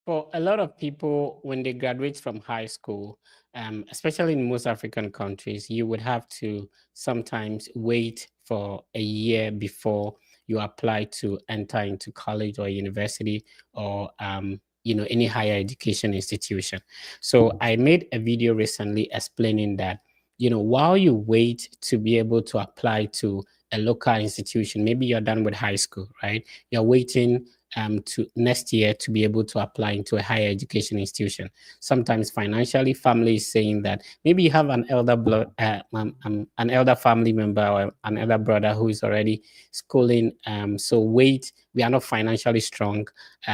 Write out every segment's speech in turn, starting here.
For a lot of people, when they graduate from high school, especially in most African countries, you would have to sometimes wait for a year before you apply to enter into college or university or any higher education institution. So I made a video recently explaining that while you wait to be able to apply to a local institution, maybe you're done with high school, right? You're waiting to next year to be able to apply into a higher education institution. Sometimes financially, family is saying that maybe you have an elder family member or an elder brother who is already schooling. So wait, we are not financially strong.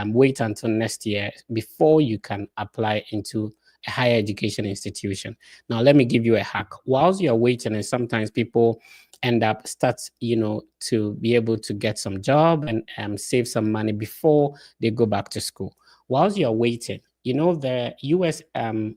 Wait until next year before you can apply into a higher education institution. Now, let me give you a hack. Whilst you're waiting, and sometimes people end up start to be able to get some job and save some money before they go back to school. Whilst you're waiting, the US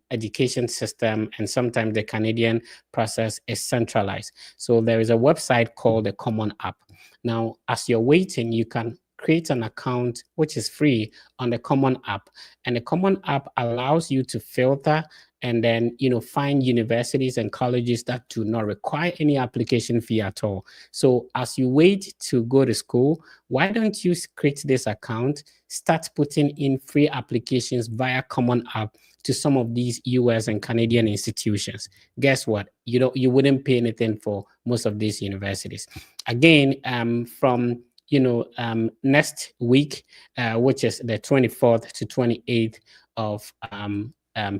education system and sometimes the Canadian process is centralized. So there is a website called the Common App. Now, as you're waiting, you can create an account which is free on the Common App, and the Common App allows you to filter and then find universities and colleges that do not require any application fee at all. So as you wait to go to school, why don't you create this account, start putting in free applications via Common App to some of these US and Canadian institutions? Guess what? You wouldn't pay anything for most of these universities. Again, from next week, which is the 24th to 28th of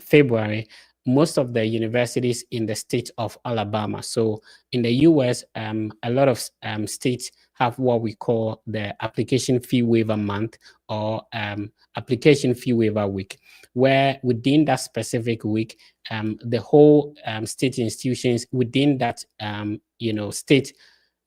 February, most of the universities in the state of Alabama. So in the US, a lot of states have what we call the application fee waiver month or application fee waiver week, where within that specific week, the whole state institutions within that state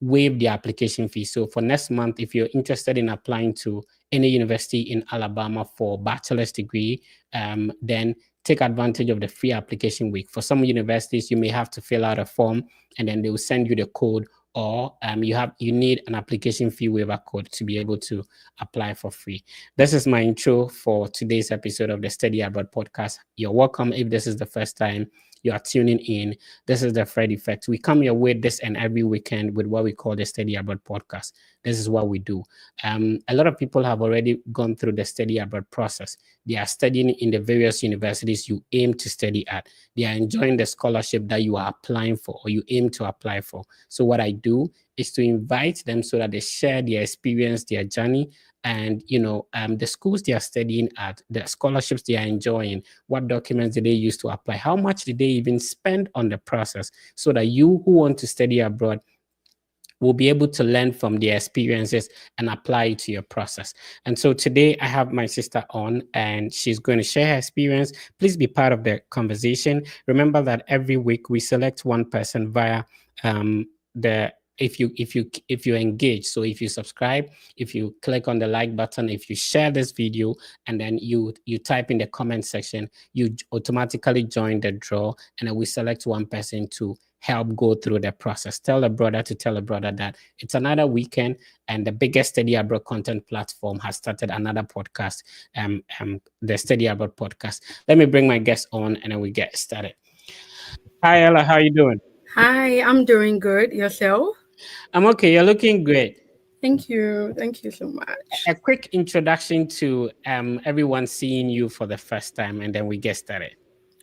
waive the application fee. So for next month, if you're interested in applying to any university in Alabama for bachelor's degree, then take advantage of the free application week. For some universities, you may have to fill out a form and then they will send you the code, or you need an application fee waiver code to be able to apply for free. This is my intro for today's episode of the Study Abroad podcast. You're welcome if this is the first time you are tuning in. This is the Fred Effect. We come your way this and every weekend with what we call the Study Abroad podcast. This is what we do. A lot of people have already gone through the Study Abroad process. They are studying in the various universities you aim to study at. They are enjoying the scholarship that you are applying for or you aim to apply for. So what I do is to invite them so that they share their experience, their journey, and the schools they are studying at, the scholarships they are enjoying, what documents did they use to apply, how much did they even spend on the process, so that you who want to study abroad will be able to learn from their experiences and apply it to your process. And so today I have my sister on and she's going to share her experience. Please be part of the conversation. Remember that every week we select one person via the if you engage. So if you subscribe, if you click on the like button, if you share this video, and then you type in the comment section, you automatically join the draw, and then we select one person to help go through the process. Tell a brother to tell a brother that it's another weekend and the biggest Study Abroad content platform has started another podcast, the Study Abroad podcast. Let me bring my guest on and then we get started. Hi, Ella. How you doing? Hi, I'm doing good. Yourself? I'm okay. You're looking great. Thank you. Thank you so much. A quick introduction to everyone seeing you for the first time, and then we get started.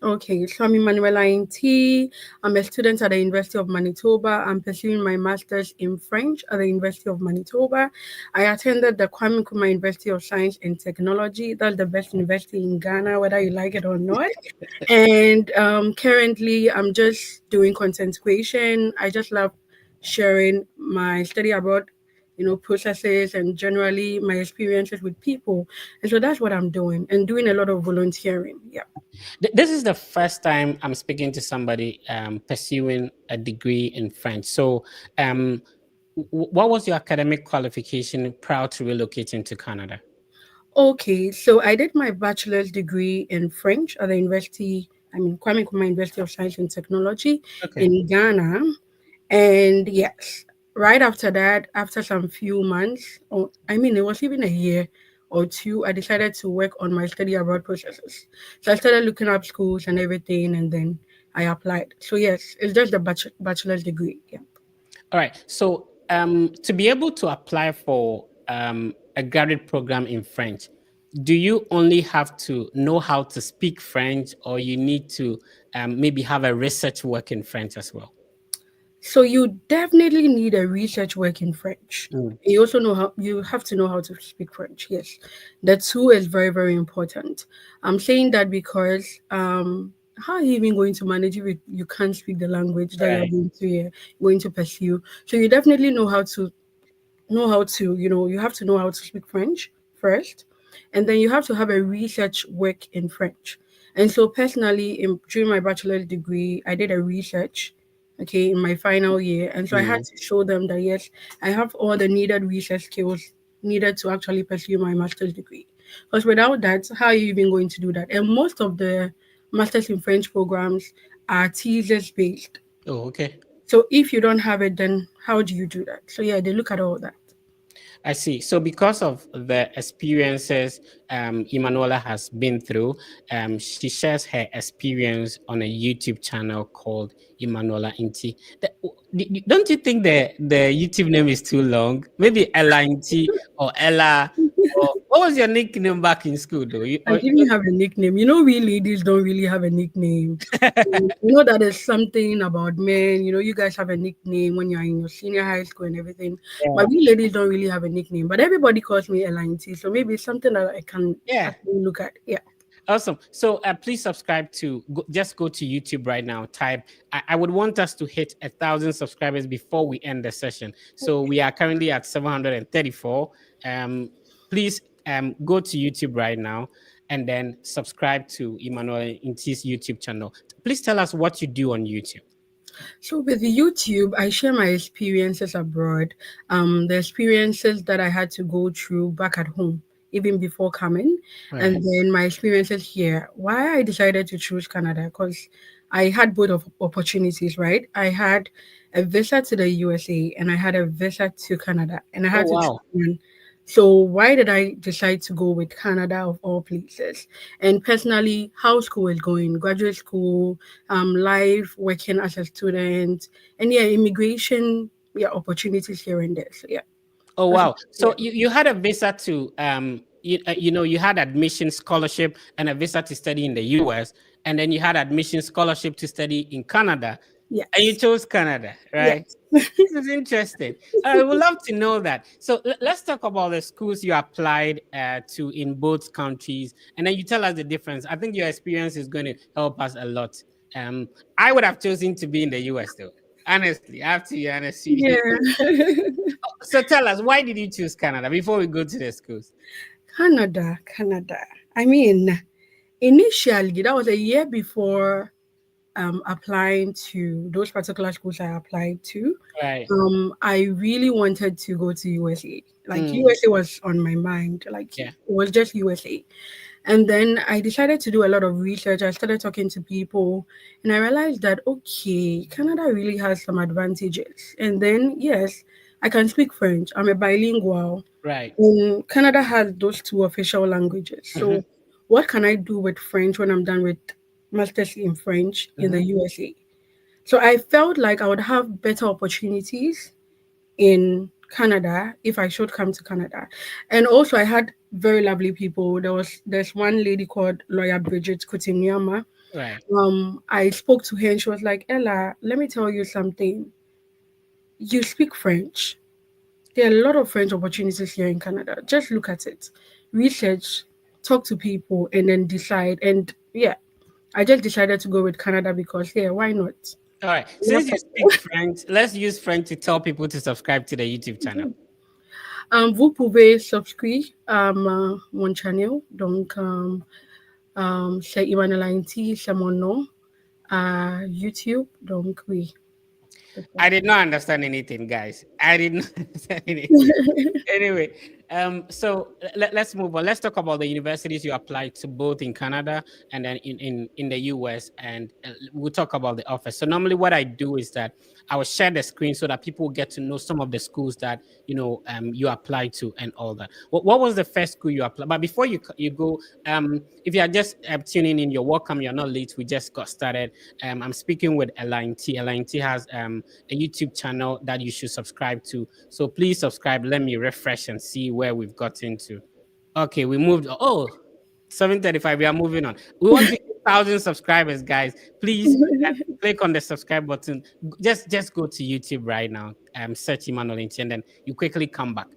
Okay, so I'm Emanuela Inti. I'm a student at the University of Manitoba. I'm pursuing my master's in French at the University of Manitoba. I attended the Kwame Nkrumah University of Science and Technology. That's the best university in Ghana, whether you like it or not. And currently, I'm just doing content creation. I just love sharing my study abroad, processes and generally my experiences with people. And so that's what I'm doing and doing a lot of volunteering. Yeah. This is the first time I'm speaking to somebody pursuing a degree in French. So, what was your academic qualification prior to relocating to Canada? Okay, so I did my bachelor's degree in French at the Kwame Nkrumah University of Science and Technology Okay. in Ghana. And yes, right after that, after some few months, or it was even a year or two, I decided to work on my study abroad processes. So I started looking up schools and everything, and then I applied. So yes, it's just the bachelor's degree. Yeah. All right. So to be able to apply for a graduate program in French, do you only have to know how to speak French, or you need to maybe have a research work in French as well? So you definitely need a research work in French. Mm. You also know how you have to know how to speak French. Yes, the two is very, very important. I'm saying that because how are you even going to manage if you can't speak the language that you're Right. going to pursue? So you definitely you have to know how to speak French first, and then you have to have a research work in French. And so personally, during my bachelor's degree, I did a research, okay, in my final year, and so I had Mm. to show them that yes, I have all the needed research skills needed to actually pursue my master's degree. Because without that, how are you even going to do that? And most of the masters in French programs are thesis based. Oh, okay. So if you don't have it, then how do you do that? So yeah, they look at all that. I see. So because of the experiences Emanuela has been through, she shares her experience on a YouTube channel called Emanuela Inti. Don't you think the YouTube name is too long? Maybe Ella Inti or Ella. Or, what was your nickname back in school, though? I didn't have a nickname. We ladies don't really have a nickname. That is something about men. You guys have a nickname when you're in your senior high school and everything. yeah. But we ladies don't really have a nickname. But everybody calls me LINT. So maybe it's something that I can Yeah. actually look at. Yeah. Awesome. So please subscribe to just go to YouTube right now. Type. I would want us to hit 1,000 subscribers before we end the session. So we are currently at 734. Please go to YouTube right now and then subscribe to Emmanuel Inti's YouTube channel. Please tell us what you do on YouTube. So with YouTube, I share my experiences abroad, the experiences that I had to go through back at home, even before coming, and Right. then my experiences here. Why I decided to choose Canada because I had both of opportunities, right? I had a visa to the USA and I had a visa to Canada, and I Oh had to choose wow. one. So why did I decide to go with Canada of all places? And personally, how school is going, graduate school, life, working as a student, and yeah, immigration, yeah, opportunities here and there. So yeah, Oh that's wow. yeah. So you had a visa to you had admission scholarship and a visa to study in the US, and then you had admission scholarship to study in Canada, and you Yes, chose Canada, right? yes. This is interesting. I would love to know that. So let's talk about the schools you applied to in both countries, and then you tell us the difference. I think your experience is going to help us a lot. I would have chosen to be in the US though. Honestly, I have to be honest with you. Yeah. So tell us, why did you choose Canada before we go to the schools? Canada. I mean, initially, that was a year before applying to those particular schools I applied to. Right. I really wanted to go to USA. Like Mm, USA was on my mind. Like it yeah. was just USA. And then I decided to do a lot of research. I started talking to people and I realized that, okay, Canada really has some advantages. And then, yes, I can speak French. I'm a bilingual. Right. Canada has those two official languages. Hmm. So, what can I do with French when I'm done with masters in French in the Hmm. USA? So, I felt like I would have better opportunities in Canada if I should come to Canada. And also I had very lovely people. There's one lady called Lawyer Bridget Kutinyama. Right. I spoke to her and she was like, Ella, let me tell you something. You speak French. There are a lot of French opportunities here in Canada. Just look at it. Research, talk to people, and then decide. And yeah, I just decided to go with Canada because yeah, why not? All right. Not Since you speak French, let's use French to tell people to subscribe to the YouTube channel. Vous pouvez subscrire à mon channel. Donc, c'est Emmanuel Inti, c'est mon nom à YouTube. Donc, oui. I did not understand anything, guys. I did not understand anything. Anyway, So let's move on. Let's talk about the universities you applied to, both in Canada and then in the US, and we'll talk about the office. So normally what I do is that I will share the screen so that people get to know some of the schools that you apply to and all that. What was the first school you applied? But before you go, if you are just tuning in, you're welcome. You're not late. We just got started. I'm speaking with Elaine T. Elaine T has a YouTube channel that you should subscribe to. So please subscribe. Let me refresh and see where we've gotten to. Okay, we moved. Oh, 7:35. We are moving on. We want to 1,000 subscribers, guys. Please click on the subscribe button. Just go to YouTube right now. Search Emmanuel Inti, and then you quickly come back.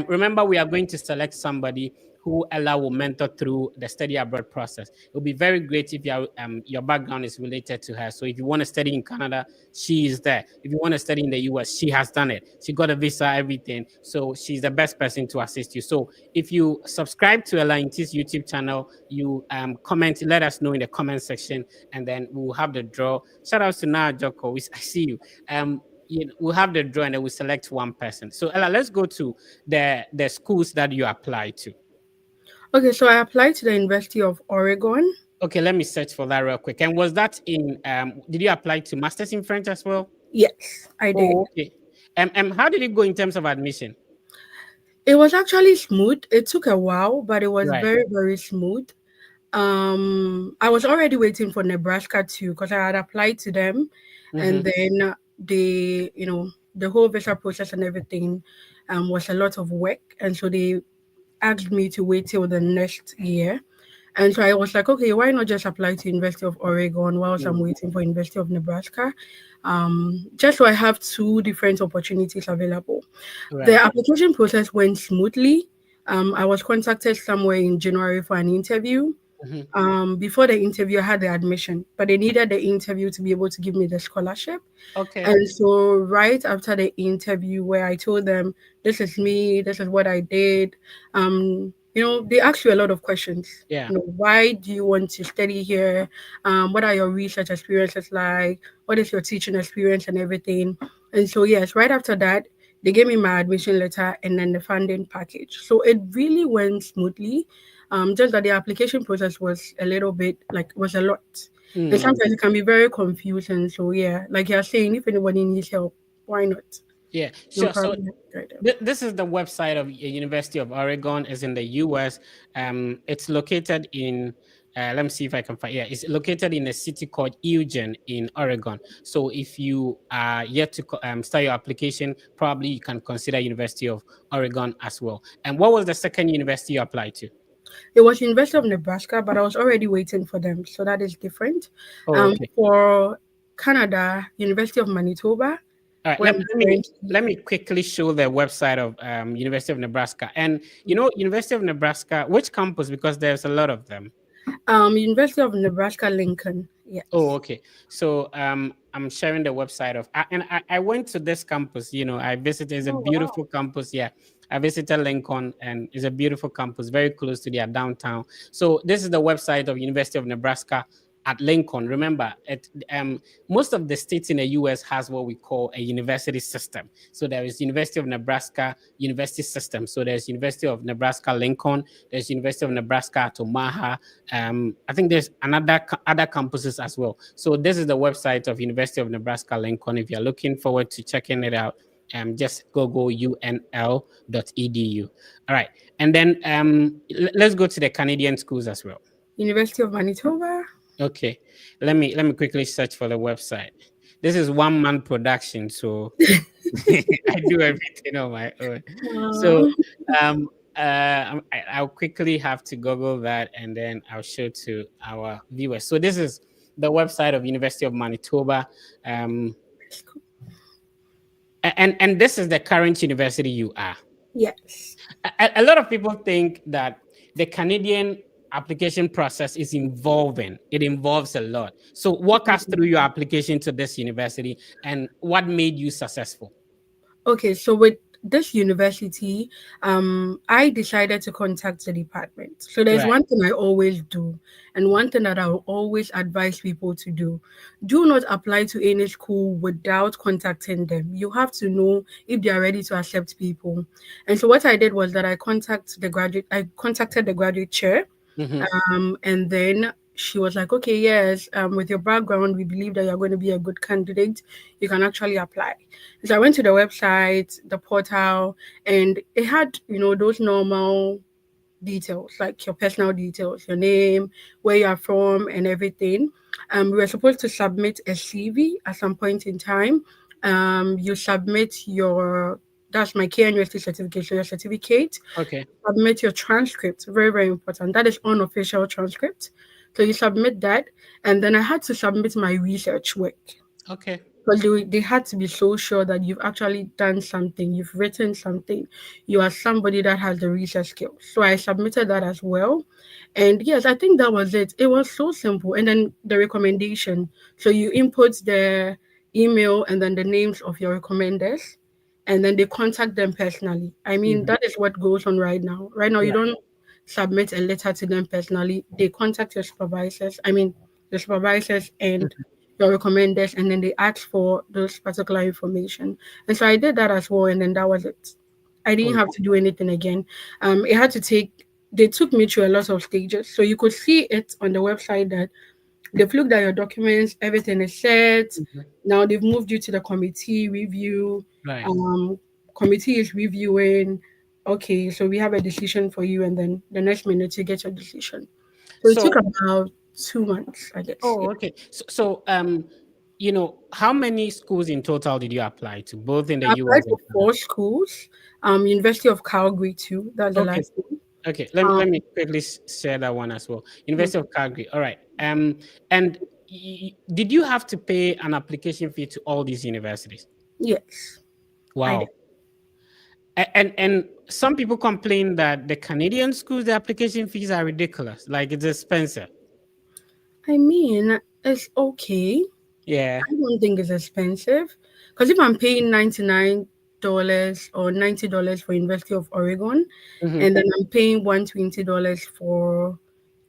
Remember, we are going to select somebody who Ella will mentor through the study abroad process. It will be very great if your background is related to her. So if you want to study in Canada, she is there. If you want to study in the US, she has done it. She got a visa, everything. So she's the best person to assist you. So if you subscribe to Ella Inti's YouTube channel, you comment, let us know in the comment section, and then we'll have the draw. Shout out to Naa Joko. I see you. We'll have the draw and then we'll select one person. So Ella, let's go to the schools that you apply to. Okay, so I applied to the University of Oregon. Okay, let me search for that real quick. And was that in, did you apply to Masters in French as well? Yes, I did. Oh, okay. How did it go in terms of admission? It was actually smooth. It took a while, but it was Right. very, very smooth. I was already waiting for Nebraska too because I had applied to them, and then the whole visa process and everything was a lot of work, and so they asked me to wait till the next year. And so I was like, okay, why not just apply to University of Oregon whilst I'm waiting for University of Nebraska? Just so I have two different opportunities available. Right. The application process went smoothly. I was contacted somewhere in January for an interview. Before the interview, I had the admission, but they needed the interview to be able to give me the scholarship. Okay. And so, right after the interview, where I told them, this is me, this is what I did, they ask you a lot of questions. Yeah. Why do you want to study here? What are your research experiences like? What is your teaching experience and everything? And so, yes, right after that, they gave me my admission letter and then the funding package. So it really went smoothly. Just that the application process was a little bit was a lot. And sometimes it can be very confusing. So yeah, like you're saying, if anybody needs help, why not? Yeah, sure. So this is the website of University of Oregon. Is in the US. It's located in. Let me see if I can find. Yeah, it's located in a city called Eugene in Oregon. So if you are yet to start your application, probably you can consider University of Oregon as well. And what was the second university you applied to? It was University of Nebraska, but I was already waiting for them, so that is different. Okay. For Canada, University of Manitoba. All right, let me quickly show the website of University of Nebraska. And University of Nebraska, which campus? Because there's a lot of them. University of Nebraska Lincoln. Yes. Oh, okay. So I'm sharing the website of, and I went to this campus. I visited. It's a beautiful campus. Yeah, I visited Lincoln, and it's a beautiful campus, very close to their downtown. So this is the website of University of Nebraska at Lincoln. Remember, most of the states in the US has what we call a university system. So there is University of Nebraska university system. So there's University of Nebraska Lincoln. There's University of Nebraska at Omaha. I think there's other campuses as well. So this is the website of University of Nebraska Lincoln. If you're looking forward to checking it out, just Google unl.edu. All right, and then let's go to the Canadian schools as well. University of Manitoba. Okay, let me quickly search for the website. This is one-man production, so I do everything on my own. So I'll quickly have to Google that, and then I'll show to our viewers. So this is the website of University of Manitoba, and this is the current university you are. Yes. A lot of people think that the Canadian application process is involving. It involves a lot. So walk us through your application to this university and what made you successful. Okay, so with this university, I decided to contact the department. So there's Right. one thing I always do, and one thing that I will always advise people to do: do not apply to any school without contacting them. You have to know if they are ready to accept people. And so what I did was that I contacted the graduate chair, Mm-hmm. and then she was like, okay, yes, with your background, we believe that you're going to be a good candidate. You can actually apply. So I went to the website, the portal, and it had, those normal details, like your personal details, your name, where you are from, and everything. We were supposed to submit a CV at some point in time. You submit that's my KNUST certificate, so your certificate. Okay. Submit your transcript, very, very important. That is unofficial transcript. So you submit that, and then I had to submit my research work Okay. because they had to be so sure that you've actually done something, you've written something, you are somebody that has the research skills. So I submitted that as well. And yes, I think that was it. It was so simple. And then the recommendation. So you input the email and then the names of your recommenders, and then they contact them personally. I mean, Mm-hmm. that is what goes on right now. Right now, you Right. don't submit a letter to them personally. They contact your supervisors. I mean, the supervisors and your recommenders, and then they ask for those particular information. And so I did that as well, and then that was it. I didn't Oh, have to do anything again. It had to take. They took me through a lot of stages, so you could see it on the website that they've looked at your documents, everything is set. mhm. Now they've moved you to the committee review. Right. Um, Committee is reviewing. Okay, so we have a decision for you, and then the next minute you get your decision. So it took So, about 2 months, I guess. oh, okay. How many schools in total did you apply to, both in the I applied US for and Canada? 4 schools. University of Calgary too. That's the Okay. last one. Okay. Let me Um, quickly share that one as well. University mhm. of Calgary. All right. And did you have to pay an application fee to all these universities? Yes, I did. Wow. And some people complain that the Canadian schools, the application fees are ridiculous. Like it's expensive. I mean, it's okay. Yeah. I don't think it's expensive because if I'm paying $99 or $90 for University of Oregon, Hmm. and then I'm paying $120 for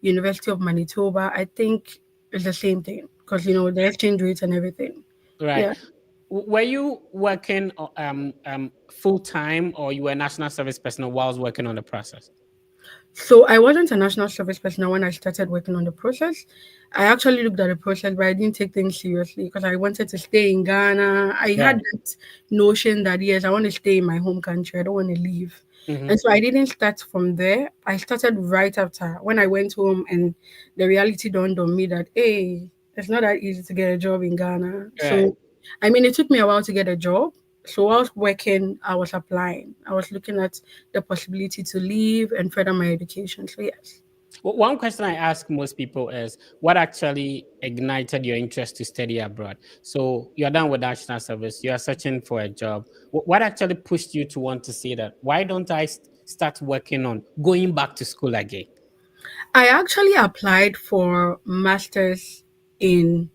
University of Manitoba, I think it's the same thing because the exchange rates and everything. Right. Yeah. Were you working full time, or you were a national service personnel whilst working on the process? So I wasn't a national service personnel when I started working on the process. I actually looked at the process, but I didn't take things seriously because I wanted to stay in Ghana. I had Right. that notion that yes, I want to stay in my home country. I don't want to leave. Hmm. And so I didn't start from there. I started right after when I went home and the reality dawned on me that hey, it's not that easy to get a job in Ghana. Right. So I mean it took me a while to get a job. So while I was working, I was applying. I was looking at the possibility to leave and further my education. So yes. One question I ask most people is what actually ignited your interest to study abroad? So you're done with national service, you are searching for a job. What actually pushed you to want to say that? Why don't I start working on going back to school again? I actually applied for masters in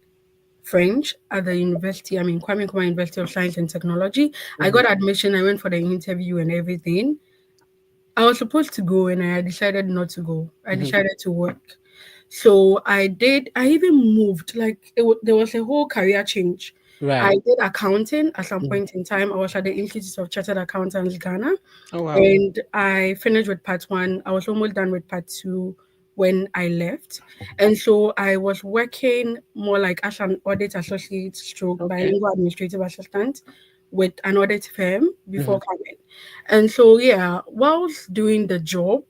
French at the university. I mean, Kwame Nkrumah University of Science and Technology. I Mhm. got admission. I went for the interview and everything. I was supposed to go, and I decided not to go. I Mhm. decided to work. So I did. I even moved. Like there was a whole career change. I Right. did accounting at some Mhm. point in time. I was at the Institute of Chartered Accountants Ghana. Oh wow. And I finished with part one. I was almost done with part two when I left. And so I was working more like as an audit associate stroke Okay. bilingual administrative assistant with an audit firm Mhm. before coming. And so yeah, whilst doing the job,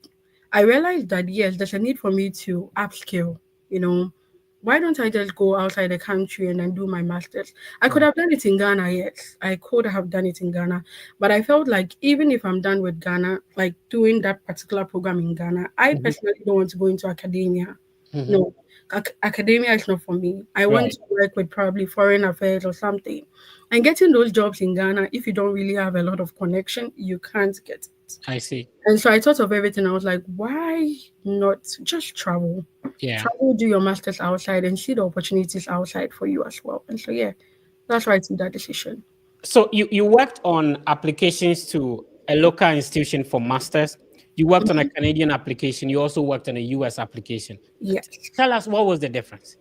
I realized that yes, there's a need for me to upskill, you know. Why don't I just go outside the country and then do my master's? I could Right. have done it in Ghana, yes. I could have done it in Ghana. But I felt like even if I'm done with Ghana, like doing that particular program in Ghana, I Mhm. personally don't want to go into academia. Mhm. No, academia is not for me. I want Right. to work with probably foreign affairs or something. And getting those jobs in Ghana, if you don't really have a lot of connection, you can't get it. I see. And so I thought of everything. I was like, why not just travel? Yeah. Travel, do your masters outside and see the opportunities outside for you as well. And so yeah, that's why I took that decision. So you worked on applications to a local institution for masters. You worked on a Mhm. Canadian application. You also worked on a US application. Yes. Tell us what was the difference?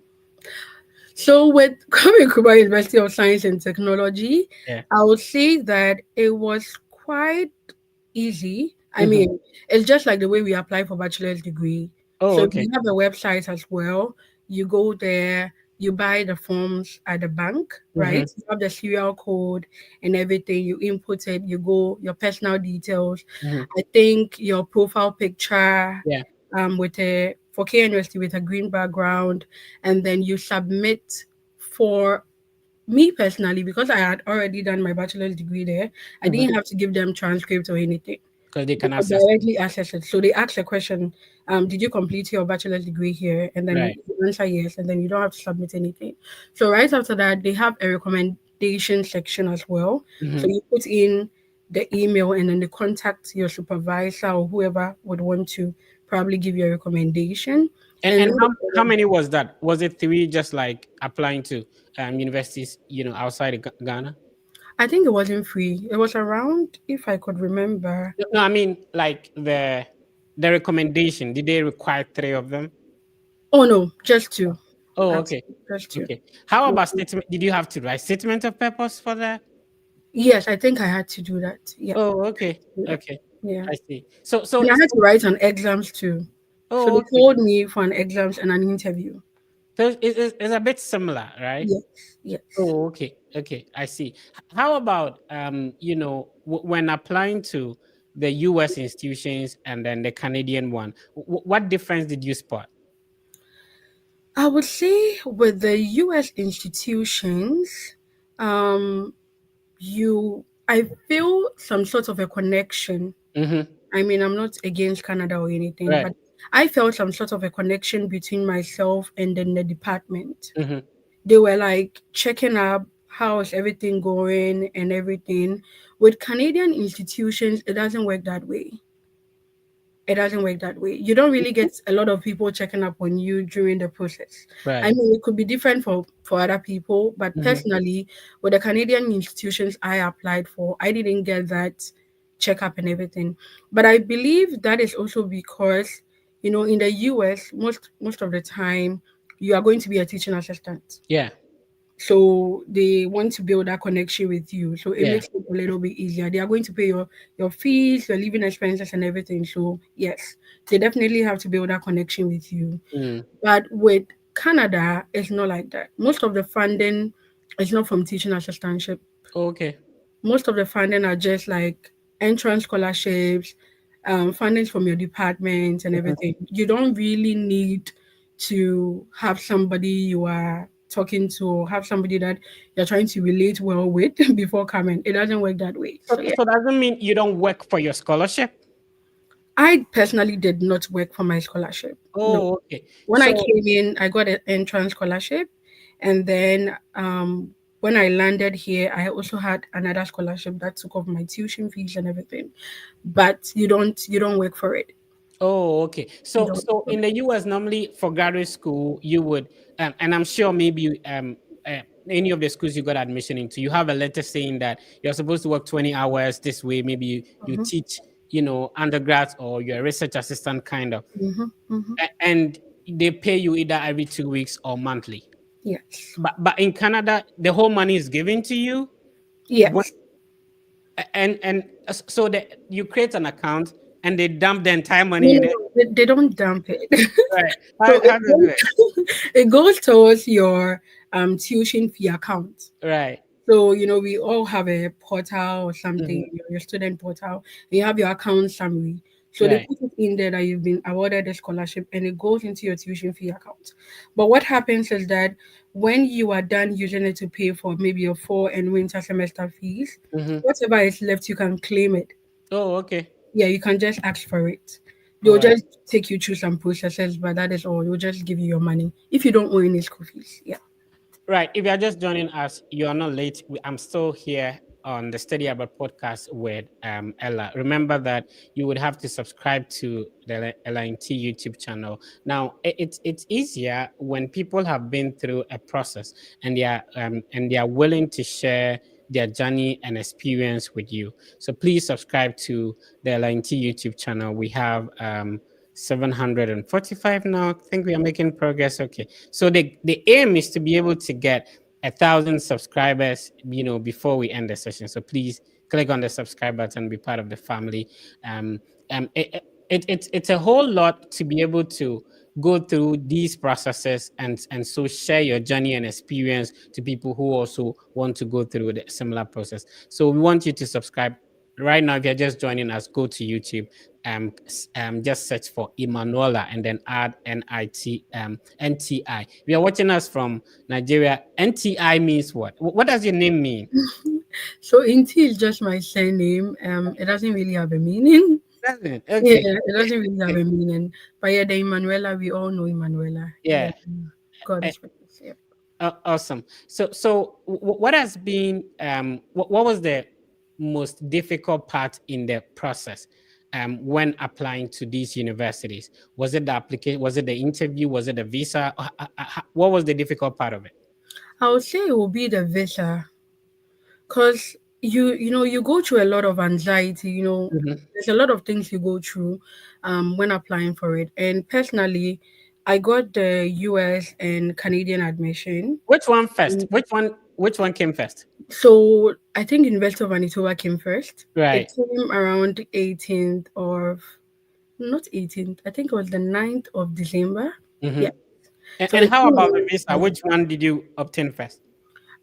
So with Kwame Nkrumah University of Science and Technology, Yeah. I would say that it was quite easy. I Mhm. mean, it's just like the way we apply for bachelor's degree. Oh, So okay. we have a website as well. You go there, you buy the forms at the bank, Mm-hmm. right? You have the serial code and everything. You input it, you go, your personal details. Mm-hmm. I think your profile picture Yeah. with a for KNUST with a green background, and then you submit for me personally, because I had already done my bachelor's degree there, I Mm-hmm. didn't have to give them transcripts or anything. Because they They can could access. directly access it. So they ask a question, did you complete your bachelor's degree here? And then Right. you answer yes, and then you don't have to submit anything. So right after that, they have a recommendation section as well. So Mm-hmm. you put in the email and then they contact your supervisor or whoever would want to probably give you a recommendation. And And how then many was that? Was it three, just like applying to universities, outside of Ghana? I think it wasn't free. It was around, if I could remember. No, no, I mean like the recommendation. Did they require three of them? Oh no, just two. Oh, okay. Actually, just two. Okay. How No. about statement? Did you have to write statement of purpose for that? Yes, I think I had to do that. Yeah. Oh, okay. Yeah. Okay. Yeah. I see. So so And I it's had to write on exams too. So oh, they okay. called me for an exams and an interview. So it's a bit similar, right? Yes. Yes. Oh, okay. Okay. I see. How about when applying to the US institutions and then the Canadian one, what difference did you spot? I would say with the US institutions, um, I feel some sort of a connection. Mm-hmm. I mean, I'm not against Canada or anything, Right. but I felt some sort of a connection between myself and then the department. Mm-hmm. They were like checking up how is everything going and everything. With Canadian institutions, it doesn't work that way. It doesn't work that way. You don't really get a lot of people checking up on you during the process. I Right. mean, it could be different for other people, but Mm-hmm. personally, with the Canadian institutions I applied for, I didn't get that checkup and everything. But I believe that is also because, in the US, most of the time, you are going to be a teaching assistant. Yeah. So they want to build that connection with you. So it Yeah. makes it a little bit easier. They are going to pay your fees, your living expenses and everything. So yes, they definitely have to build that connection with you. Mm. But with Canada, it's not like that. Most of the funding is not from teaching assistantship. Okay. Most of the funding are just like entrance scholarships, fundings from your department and Mhm. everything. You don't really need to have somebody you are talking to or have somebody that you're trying to relate well with before coming. It doesn't work that way. So, So yeah. so doesn't mean you don't work for your scholarship? I personally did not work for my scholarship. No. Oh, okay. When I So came in, I got an entrance scholarship, and then when I landed here, I also had another scholarship that took off my tuition fees and everything. But you don't work for it. oh, okay. You So don't work so for in it. the US, normally for graduate school, you would, and I'm sure maybe any of the schools you got admission into, you have a letter saying that you're supposed to work 20 hours this way. Maybe you Mhm, teach, undergrads, or you're a research assistant kind of, mhm, mhm. and they pay you either every 2 weeks or monthly. Yes. But in Canada, the whole money is given to you. When, Yes. so that you create an account and they dump the entire No, money no, in it. no. They don't dump it. Right. So How does it? it goes towards your tuition fee account. Right. So, we all have a portal or something, Mhm. your student portal, and you have your account summary. So they Right. put it in there that you've been awarded a scholarship and it goes into your tuition fee account. But what happens is that when you are done using it to pay for maybe your fall and winter semester fees, Mhm. whatever is left, you can claim it. Oh, okay. Yeah, you can just ask for it. All They'll right. just take you through some processes, but that is all. They'll just give you your money if you don't owe any school fees. Yeah. Right. If you are just joining us, you are not late. I'm still here on the Study Abroad podcast with Ella. Remember that you would have to subscribe to the LINT YouTube channel. Now, it's easier when people have been through a process and they are willing to share their journey and experience with you. So please subscribe to the LNT YouTube channel. We have 745 now. I think we are making progress. Okay. So the aim is to be able to get 1,000 subscribers, before we end the session. So please click on the subscribe button, be part of the family. Um, it's a whole lot to be able to go through these processes and so share your journey and experience to people who also want to go through the similar process. So we want you to subscribe right now. If you're just joining us, go to YouTube, just search for Emanuela and then add NTI. If you're watching us from Nigeria, NTI means what? What does your name mean? So Inti is just my surname. It doesn't really have a meaning. Doesn't? Yeah, Okay. it doesn't really have a meaning. But yeah, the Emanuela, we all know Emanuela. Yeah. God is with us. Yeah. Awesome. So what has been what was the most difficult part in the process when applying to these universities? Was it the application? Was it the interview? Was it the visa? What was the difficult part of it? I would say it will be the visa, because you go through a lot of anxiety. Mhm. There's a lot of things you go through when applying for it. And personally, I got the US and Canadian admission. Which one first? Which one came first? So I think University of Manitoba came first. It Right. came around 18th of, not 18th, I think it was the 9th of December. Mhm. Yeah. And, So and it how came about the around visa? then. Which one did you obtain first?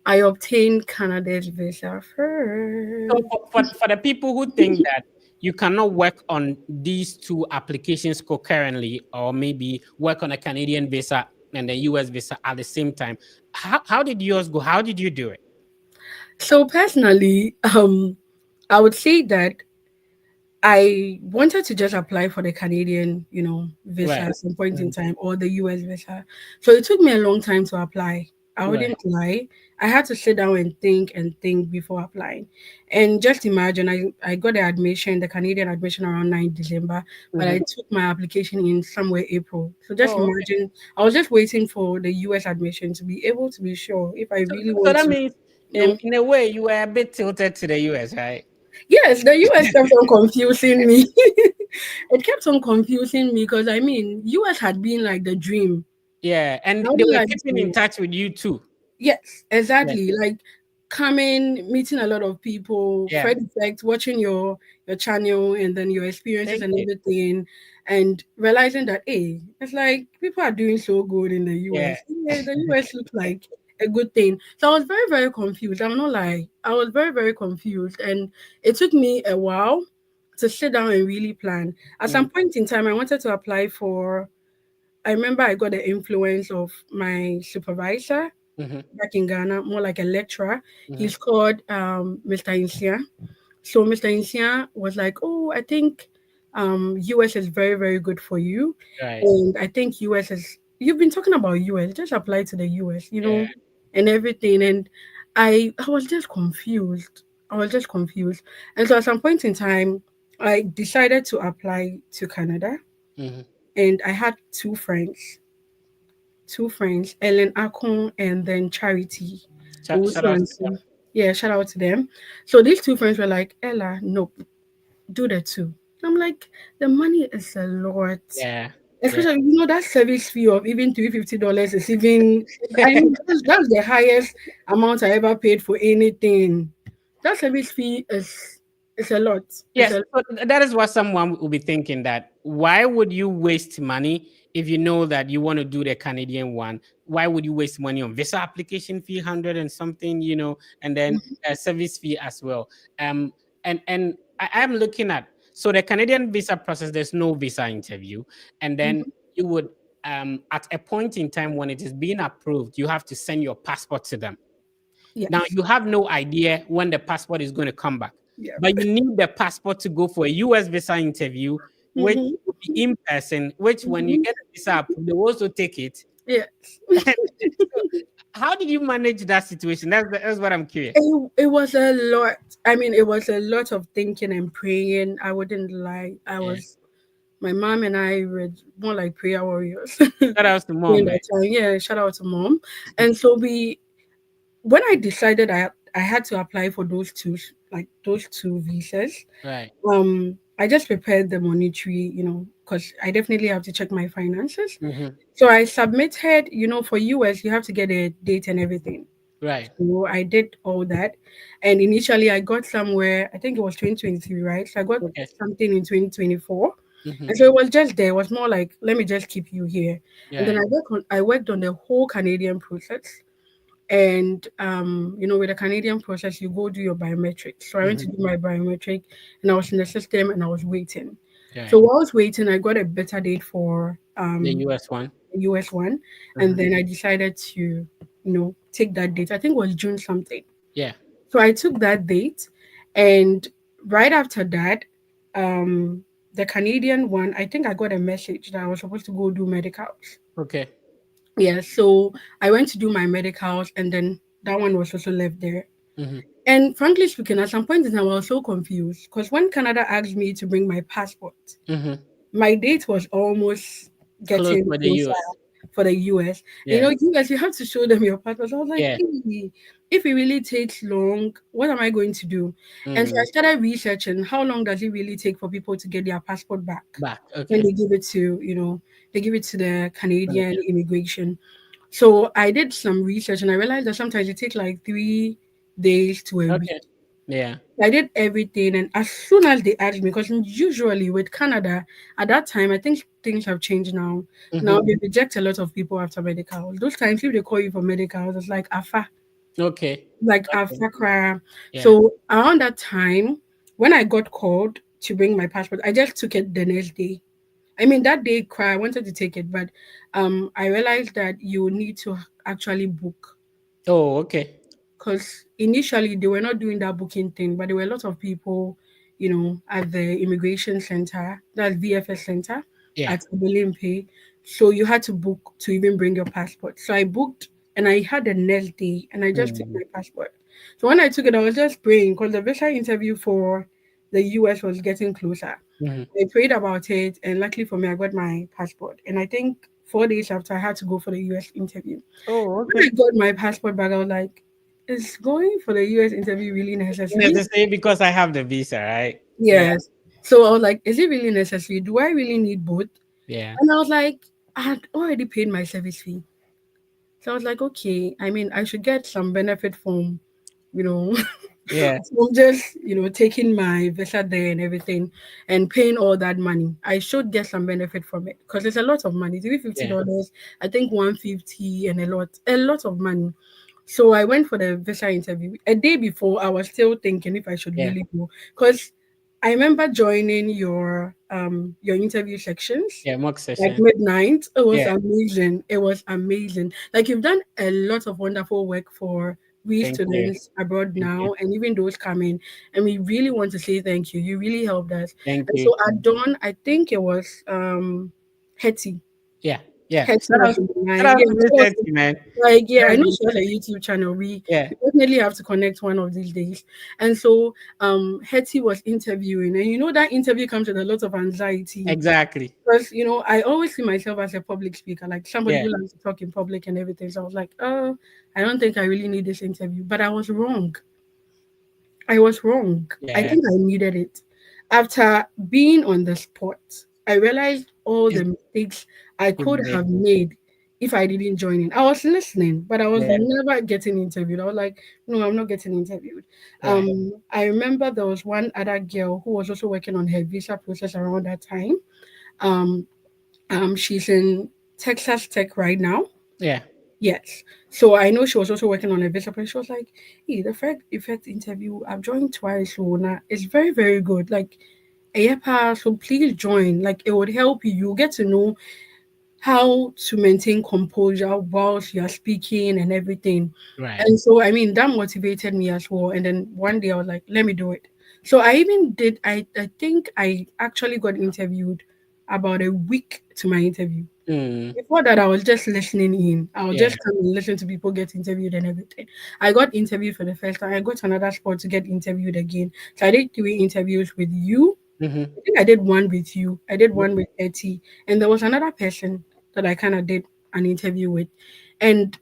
I obtained Canada's visa So first. for the people who think that you cannot work on these two applications concurrently, or maybe work on a Canadian visa and the US visa at the same time, how did yours go? How did you do it? So personally, I would say that I wanted to just apply for the Canadian, visa Right. at some point in Mhm. time, or the US visa. So it took me a long time to apply. I Right. wouldn't lie. I had to sit down and think before applying. And just imagine, I got the admission, the Canadian admission around 9th December, but I Mhm. took my application in somewhere April. So just Oh, okay. imagine, I was just waiting for the US admission to be able to be sure if I So, really so want that to, means, you know. in a way, you were a bit tilted to the US, right? Yes, the US kept on confusing me. It kept on confusing me because I mean, US had been like the dream. Yeah, and I they wouldn't were lie keeping to in you. touch with you too. Yes, Yeah. exactly. Like coming, meeting a lot of people, Yeah. Fred Effect, watching your channel and then your experiences Thank and you. everything, and realizing that hey, it's like people are doing so good in the Yeah. US. Yeah, the US looks like a good thing. So I was very, very confused. I'm not lie. I was very, very confused. And it took me a while to sit down and really plan. At Mm, some point in time, I wanted to apply for, I remember I got the influence of my supervisor mhm, back in Ghana, more like a lecturer. mhm. He's called Mr. Insia. So Mr. Insia was like, "Oh, I think US is very, very good for you. Right. And I think US is, you've been talking about US, just apply to the US, Yeah. and everything." And I was just confused. I was just confused. And so at some point in time, I decided to apply to Canada. Mhm. And I had two friends, Ellen Akon and then Charity. Shout out to them. Yeah, shout out to them. So these two friends were like, Ella, nope, do the two. I'm like, the money is a lot. Yeah. Yeah. Especially, that service fee of even $350 is even, I mean, that's the highest amount I ever paid for anything. That service fee is a lot. It's Yes, a so that is what someone will be thinking, that why would you waste money if you know that you want to do the Canadian one? Why would you waste money on visa application fee, 100 and something, and then a service fee as well? And I'm looking at, so the Canadian visa process, there's no visa interview, and then Mhm. you would at a point in time when it is being approved, you have to send your passport to them. Now Yes. you have no idea when the passport is going to come back, Yeah. but you need the passport to go for a US visa interview, which Hmm. will be in person, which when you Hmm. get the visa approved, they will also take it. Yes. So how did you manage that situation? That's what I'm curious. It was a lot. I mean, it was a lot of thinking and praying. I wouldn't lie. Yeah. My mom and I were more like prayer warriors Shout out to during mom, man. that time. Yeah, shout out to mom. And so when I decided I had to apply for those two, like those two visas. Right. I just prepared the monetary, because I definitely have to check my finances. Mm-hmm. So I submitted, for US, you have to get a date and everything. Right. So I did all that. And initially I got somewhere, I think it was 2023, right? So I got Okay. something in 2024. Mm-hmm. And so it was just there. It was more like, let me just keep you here. And then Yeah. I worked on the whole Canadian process. And with the Canadian process, you go do your biometrics. So I went to Mm-hmm. do my biometric, and I was in the system and I was waiting. So Right. while I was waiting, I got a better date for The US one. the US one, and Uh-huh. then I decided to, take that date. I think it was June something. Yeah. So I took that date, and right after that, um, the Canadian one, I think I got a message that I was supposed to go do medicals. Okay. Yeah, so I went to do my medicals, and then that one was also left there. Mm-hmm. And frankly speaking, at some point in time, I was so confused because when Canada asked me to bring my passport, Mm-hmm. my date was almost Close getting for the closer US. for the US. And Yeah. US, you have to show them your passport. So I was like, Yeah. "Hey, if it really takes long, what am I going to do?" And so I Mm. started researching how long does it really take for people to get their passport back Back. when Okay. they give it to, they give it to the Canadian Okay. immigration. So I did some research and I realized that sometimes it takes like 3 days to a week. Okay. Yeah. I did everything, and as soon as they asked me, because usually with Canada at that time, I think things have changed now. Now Mm-hmm. they reject a lot of people after medical. Those times, if they call you for medical, it's Okay. like Okay. afa cry. Yeah. So around that time, when I got called to bring my passport, I just took it the next day. I mean, that day, cry, I wanted to take it, but I realized that you need to actually book Oh, okay. because initially they were not doing that booking thing, but there were a lot of people, at the immigration center, that VFS center Yeah. at Obelimpe. So you had to book to even bring your passport. So I booked and I had the next day and I just took Mm. my passport. So when I took it, I was just praying because the visa interview for the US was getting closer. Mm-hmm. I prayed about it, and luckily for me, I got my passport. And I think 4 days after, I had to go for the US interview. Oh, When I okay. got my passport back, I was like, is going for the US interview really necessary? Necessary because I have the visa, right? Yeah. Yes. So I was like, is it really necessary? Do I really need both? Yeah. And I was like, I had already paid my service fee. So I was like, okay, I mean, I should get some benefit from, you know, Yeah. from just, taking my visa there and everything and paying all that money. I should get some benefit from it because it's a lot of money. It's even Yeah. $50, I think 150 and a lot of money. So I went for the visa interview. A day before, I was still thinking if I should Yeah. really go because I remember joining your interview sections Yeah. Mock like session. midnight. It was Yeah. amazing. It was amazing. Like you've done a lot of wonderful work for we Thank you. students abroad Thank you. now and even those coming. And we really want to say thank you. You really helped us. Thank And you. so at dawn, I think it was Hetty. Yeah. Yeah. Hetty Shout was out, in the shout line. out Yeah, to she Miss was Hetty, man. like, yeah, I Shout know out she has a YouTube channel. We Yeah. definitely have to connect one of these days. And so Hetty was interviewing, and that interview comes with a lot of anxiety Exactly. because I always see myself as a public speaker, like somebody Yeah. who likes to talk in public and everything. So I was like, oh, I don't think I really need this interview. But I was wrong. I was wrong. I Yeah. think I needed it. After being on the spot, I realized all It's, the mistakes I it's could there. have made if I didn't join in. I was listening, but I was Yeah. never getting interviewed. I was like, no, I'm not getting interviewed. Right. I remember there was one other girl who was also working on her visa process around that time. Um, she's in Texas Tech right now. Yeah. Yes. So I know she was also working on a visa, but she was like, hey, the Fed Effect interview, I've joined twice, so now it's very, very good. Like, Ayepa, so please join. Like, it would help you. You get to know how to maintain composure whilst you're speaking and everything. Right. And so, I mean, that motivated me as well. And then one day I was like, let me do it. So I even did, I think I actually got interviewed about a week to my interview. Mm. Before that, I was just listening in. I would Yeah. just come and listen to people get interviewed and everything. I got interviewed for the first time. I got to another spot to get interviewed again. So I did 3 interviews with you. Mm-hmm. I think I did one with you. I did one with Etty. And there was another person that I kind of did an interview with. And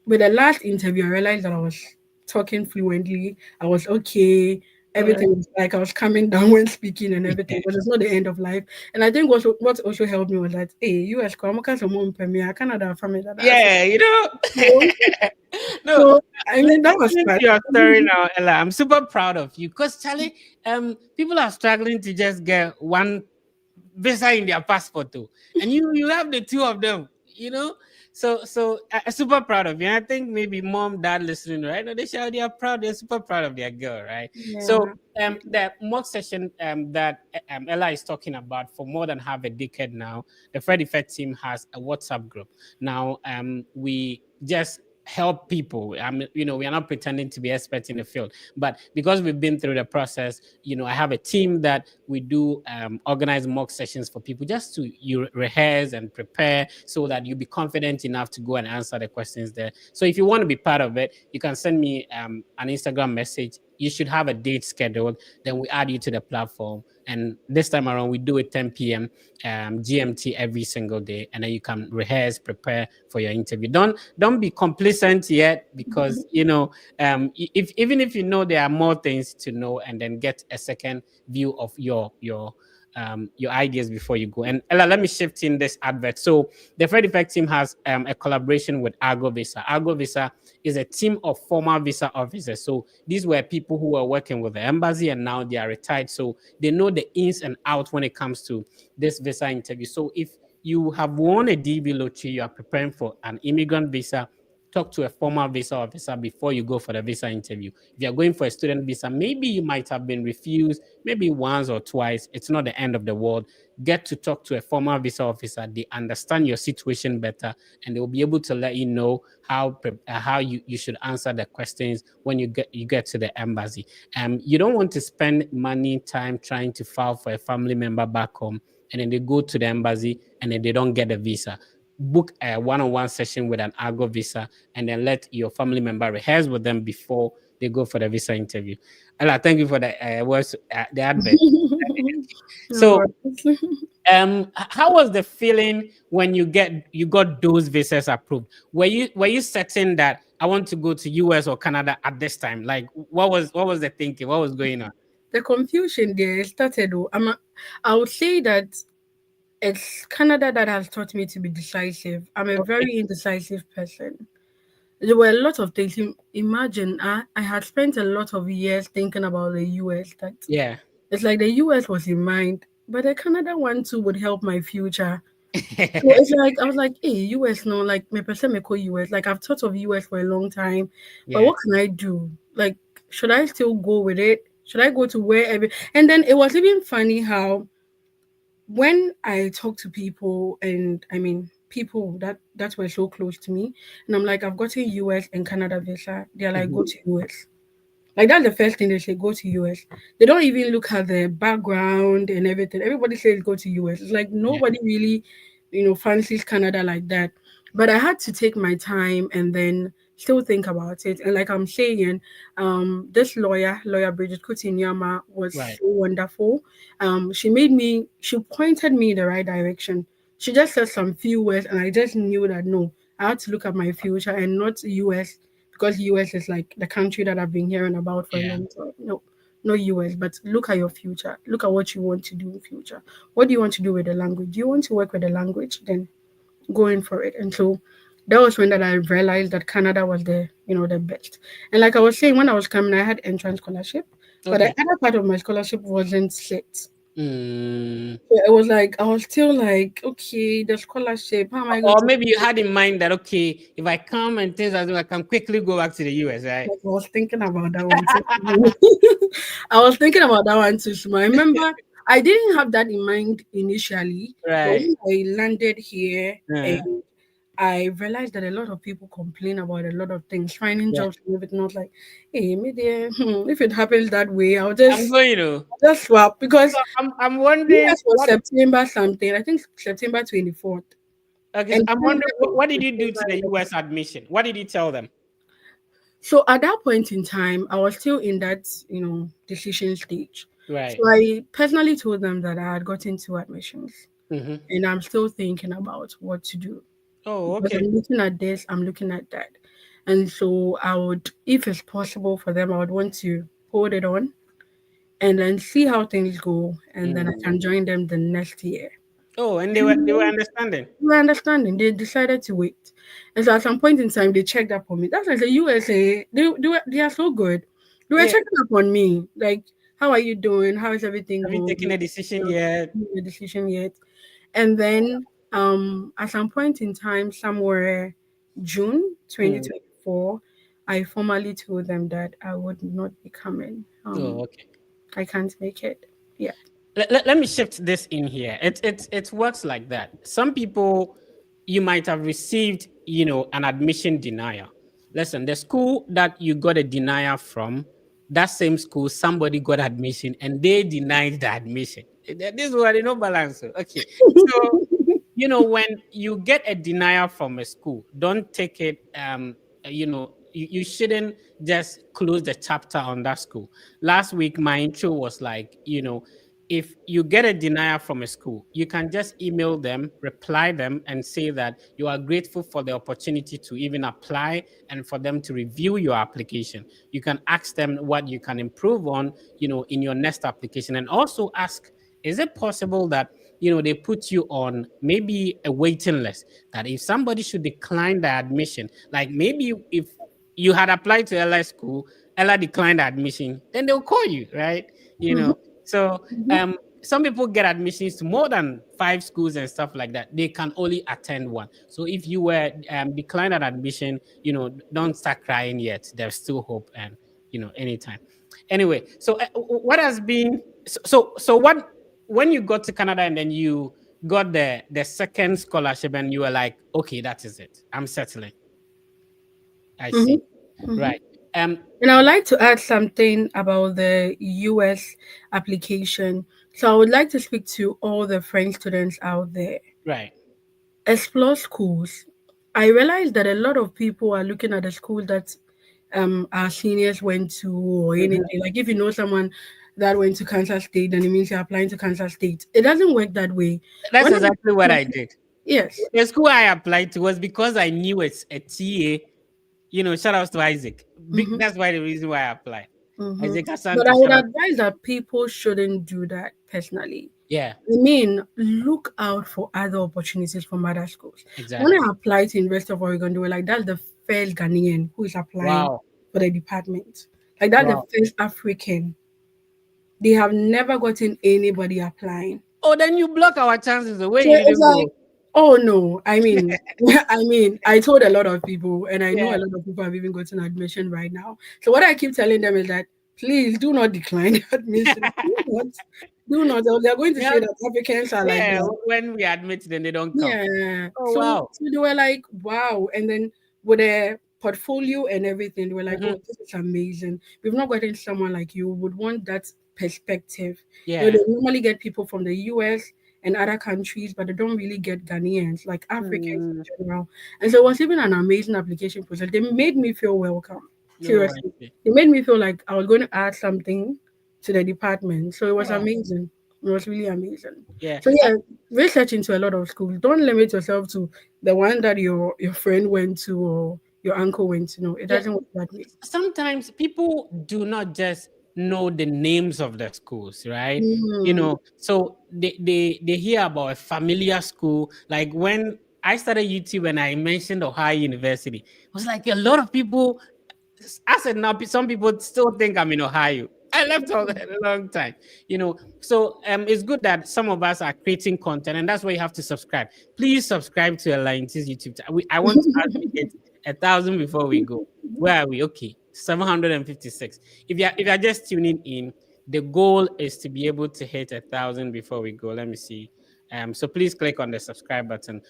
with the last interview, I realized that I was talking fluently. I was okay. Right. Everything was like I was coming down when speaking and everything, but it's not the end of life. And I think what also helped me was that, hey, US, Canada, family, that. Yeah, you know. So, No, so I mean, that was listening fun. to your story now, Ella, I'm super proud of you because Charlie, people are struggling to just get one visa in their passport too, and you have the two of them. You know, so I'm super proud of you. And I think maybe mom, dad listening right now, they are proud. They're super proud of their girl, right? So Yeah. the mock session that Ella is talking about for more than half a decade now, the Fred Effect team has a WhatsApp group. Now we just help people. We are not pretending to be experts in the field, but because we've been through the process, I have a team that we do organize mock sessions for people just to rehearse and prepare so that you'll be confident enough to go and answer the questions there. So if you want to be part of it, you can send me an Instagram message. You should have a date scheduled, then we add you to the platform. And this time around, we do it 10 p.m. GMT every single day, and then you can rehearse, prepare for your interview. Don't be complacent yet, because if even if you know there are more things to know, and then get a second view of your ideas before you go. And Ella, let me shift in this advert. So the Fred Effect team has a collaboration with Argo Visa. Argo Visa is a team of former visa officers. So these were people who were working with the embassy and now they are retired. So they know the ins and outs when it comes to this visa interview. So if you have won a DV lottery, you are preparing for an immigrant visa, talk to a former visa officer before you go for the visa interview. If you're going for a student visa, maybe you might have been refused, maybe once or twice. It's not the end of the world. Get to talk to a former visa officer. They understand your situation better, and they will be able to let you know how you should answer the questions when you get to the embassy. You don't want to spend money, time trying to file for a family member back home, and then they go to the embassy and then they don't get a visa. Book a one-on-one session with an Argo visa, and then let your family member rehearse with them before they go for the visa interview. Ella, thank you for the advert. No So, worries. how was the feeling when you got those visas approved? Were you certain that I want to go to US or Canada at this time? Like, what was the thinking? What was going on? The confusion there started. I would say that it's Canada that has taught me to be decisive. I'm a Okay. very indecisive person. There were a lot of things. Imagine, I had spent a lot of years thinking about the US. That Yeah. it's like the US was in mind, but the Canada one too would help my future. So it's like I was like, hey, US no, like my person may call US. Like I've thought of US for a long time, but Yeah. what can I do? Like, should I still go with it? Should I go to wherever? And then it was even funny how when I talk to people, and I mean people that were so close to me, and I'm like, I've gotten US and Canada visa. They're like, Mhm. go to US. Like that's the first thing they say, go to US. They don't even look at the background and everything. Everybody says go to US. It's like Yeah. nobody really, fancies Canada like that. But I had to take my time and then still think about it. And like I'm saying, this lawyer Bridget Kutinyama, was Right. so wonderful. She pointed me in the right direction. She just said some few words, and I just knew that no, I had to look at my future and not US, because US is like the country that I've been hearing about for a Yeah. long time. No, not US, but look at your future. Look at what you want to do in future. What do you want to do with the language? Do you want to work with the language? Then go in for it. And so that was when that I realized that Canada was the best. And like I was saying, when I was coming, I had entrance scholarship, but the Okay. other part of my scholarship wasn't set. Mm. So it was like I was still like, okay, the scholarship. How am I going Or to? maybe you had in mind that, okay, if I come and things as well, I can quickly go back to the US, right? Like, I was thinking about that one too. I was thinking about that one too. So I remember I didn't have that in mind initially, but Right. when I landed here Uh, and I realized that a lot of people complain about a lot of things, finding yeah. jobs and everything. I was like, hey, maybe if it happens that way, I'll I'm just going to. swap, because So I'm wondering US was what. September something. I think September 24th. Okay, so And I'm Canada wondering was what did you do to September the 11th. US admission? What did you tell them? So at that point in time, I was still in that, decision stage. So Right. I personally told them that I had gotten two admissions Mm-hmm. and I'm still thinking about what to do, Oh, because okay. I'm looking at this, I'm looking at that. And so I would, if it's possible for them, I would want to hold it on and then see how things go, and then I Mm. can join them the next year. Oh, and they were understanding. My understanding, they decided to wait. And so at some point in time, they checked up on me. That's like the USA, they are so good. They were Yeah. checking up on me, like, how are you doing? How is everything Have you going? taken a decision Not yet? made a decision yet. And then at some point in time, somewhere June Mm. 2024, I formally told them that I would not be coming. Oh, okay. I can't make it. Yeah. Let me shift this in here. It works like that. Some people, you might have received, an admission denial. Listen, the school that you got a denial from, that same school, somebody got admission and they denied the admission. This is what no balance. Okay. So, when you get a denial from a school, don't take it, you shouldn't just close the chapter on that school. Last week, my intro was like, if you get a denial from a school, you can just email them, reply them, and say that you are grateful for the opportunity to even apply and for them to review your application. You can ask them what you can improve on, in your next application, and also ask, is it possible that they put you on maybe a waiting list, that if somebody should decline the admission, like maybe if you had applied to Ella school, Ella declined the admission, then they'll call you, right? You Mhm, know, so mhm. some people get admissions to more than 5 schools and stuff like that. They can only attend one. So if you were declined an admission, don't start crying yet. There's still hope, and anytime. Anyway, so what has been so what, when you got to Canada and then you got the second scholarship and you were like, okay, that is it, I'm settling. I Mhm, see. mhm. Right. Um. And I would like to add something about the US application. So I would like to speak to all the French students out there. Right. Explore schools. I realize that a lot of people are looking at the school that our seniors went to or Mhm. anything. Like if you know someone that went to Kansas State, then it means you're applying to Kansas State. It doesn't work that way. That's When exactly what I, I did. yes. The school I applied to was because I knew it's a TA. Shout out to Isaac. Mm-hmm. That's why the reason why I applied. Mm-hmm. Isaac But I Asante, would shout out. advise that people shouldn't do that personally. Yeah, I mean, look out for other opportunities from other schools. When exactly. I applied to University of Oregon, they were like, that's the first Ghanaian who is applying Wow. for the department. Like that's the Wow. first African. They have never gotten anybody applying. Oh, then you block our chances the way So you it's didn't like, go. oh no. I mean, I told a lot of people, and I know Yeah. a lot of people have even gotten admission right now. So what I keep telling them is that please do not decline admission. Do not. Or they're going to Yeah. say that Africans are like Yeah. that. When we admit, then they don't come. Yeah. Oh So, wow. so they were like, wow. And then with their portfolio and everything, they were like, Mhm. oh, this is amazing. We've not gotten someone like you. We would want that perspective. Yeah. They normally get people from the US and other countries, but they don't really get Ghanaians, like Africans Mm, in general. And so it was even an amazing application process. They made me feel welcome. no, I Seriously. see. They made me feel like I was going to add something to the department. So it was Oh, amazing. It was really amazing. yeah. So yeah, research into a lot of schools. Don't limit yourself to the one that your friend went to or your uncle went to. No, it Yeah. doesn't work that way. Sometimes people do not just know the names of the schools, right? Mm. So they hear about a familiar school. Like when I started YouTube and I mentioned Ohio University, it was like a lot of people. I said now some people still think I'm in Ohio. I left all that a long time, So it's good that some of us are creating content, and that's why you have to subscribe. Please subscribe to Alliance's YouTube channel. I want us to hit 1,000 before we go. Where are we? Okay, 756. If you're just tuning in, the goal is to be able to hit 1,000 before we go. Let me see. So please click on the subscribe button.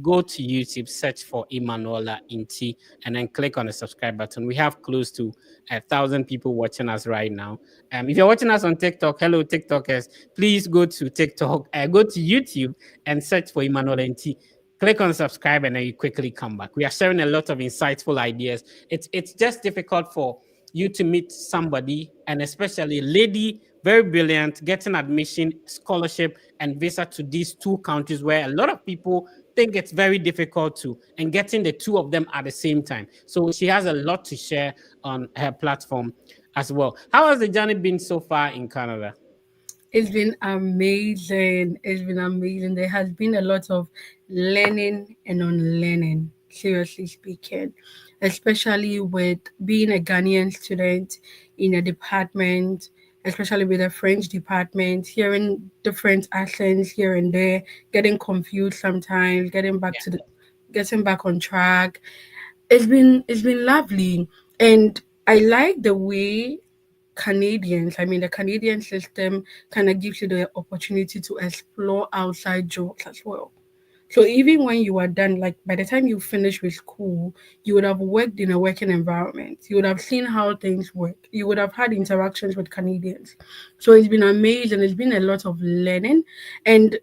Go to YouTube, search for Emanuela Inti, and then click on the subscribe button. We have close to 1,000 people watching us right now. If you're watching us on TikTok, hello TikTokers, please go to TikTok, go to YouTube and search for Emanuela Inti. Click on subscribe and then you quickly come back. We are sharing a lot of insightful ideas. It's just difficult for you to meet somebody, and especially a lady, very brilliant, getting admission, scholarship, and visa to these two countries where a lot of people think it's very difficult to, and getting the two of them at the same time. So she has a lot to share on her platform as well. How has the journey been so far in Canada? It's been amazing. It's been amazing. There has been a lot of learning and unlearning, seriously speaking, especially with being a Ghanaian student in a department, especially with a French department, hearing different accents here and there, getting confused sometimes, getting back on track. It's been lovely, and I like the way the Canadian system kind of gives you the opportunity to explore outside jobs as well. So even when you are done, like by the time you finish with school, you would have worked in a working environment. You would have seen how things work. You would have had interactions with Canadians. So it's been amazing. It's been a lot of learning, and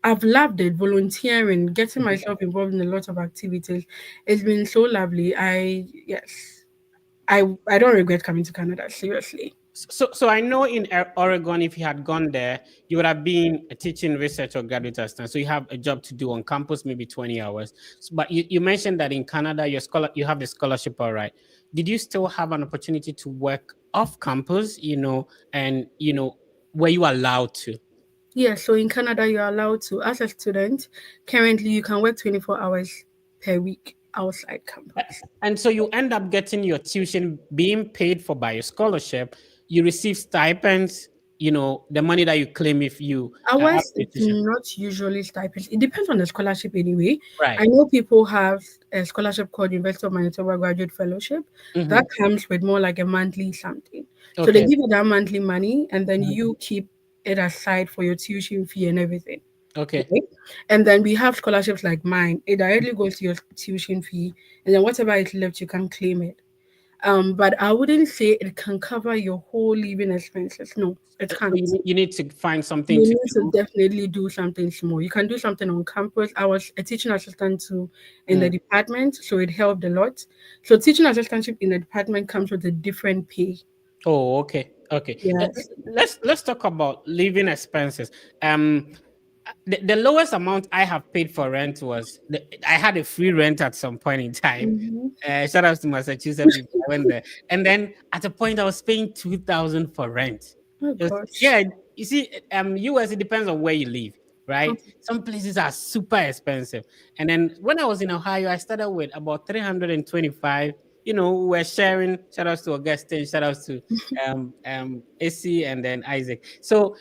I've loved it. Volunteering, getting myself involved in a lot of activities. It's been so lovely. I don't regret coming to Canada. Seriously. So I know in Oregon, if you had gone there, you would have been a teaching research or graduate assistant. So you have a job to do on campus, maybe 20 hours. But you mentioned that in Canada, you have the scholarship, all right. Did you still have an opportunity to work off campus, and were you allowed to? Yeah, so in Canada, you're allowed to, as a student, currently you can work 24 hours per week outside campus. And so you end up getting your tuition being paid for by your scholarship. You receive stipends, the money that you claim if you have Ours, the it's tuition. not usually stipends. It depends on the scholarship anyway. Right. I know people have a scholarship called University of Manitoba Graduate Fellowship. Mhm. That comes with more like a monthly something. So they Okay. give you that monthly money, and then Mhm. you keep it aside for your tuition fee and everything. Okay. Okay. And then we have scholarships like mine. It directly goes to your tuition fee, and then whatever is left, you can claim it. But I wouldn't say it can cover your whole living expenses. No, it So can't. you need to find something You to need to do. definitely do something small. You can do something on campus. I was a teaching assistant too in the Mm. department, so it helped a lot. So teaching assistantship in the department comes with a different pay. Oh, okay. Okay. Yes. Let's talk about living expenses. Um, the lowest amount I have paid for rent I had a free rent at some point in time. Mm-hmm. Shout out to Massachusetts people. I went there, and then at a point I was paying 2,000 for rent. Oh gosh. Yeah, you see, US, it depends on where you live, right? Okay. Some places are super expensive, and then when I was in Ohio, I started with about 325. We're sharing. Shout outs to Augustine. Shout outs to AC and then Isaac. So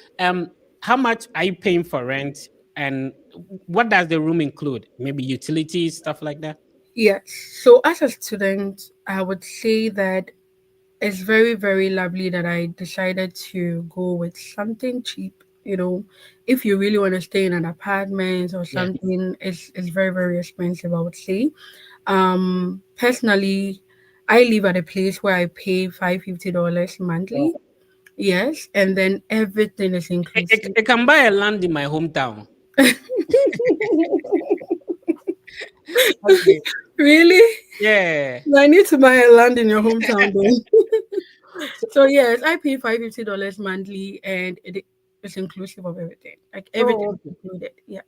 how much are you paying for rent, and what does the room include? Maybe utilities, stuff like that. Yes. So as a student, I would say that it's very, very lovely that I decided to go with something cheap. If you really want to stay in an apartment or Yeah. something, it's very, very expensive, I would say. Personally, I live at a place where I pay $550 monthly. Oh. Yes, and then everything is inclusive. I can buy a land in my hometown. Okay. Really? Yeah. I need to buy a land in your hometown then. So yes, I pay $550 monthly, and it's inclusive of everything. Like everything Oh, is included. Yeah.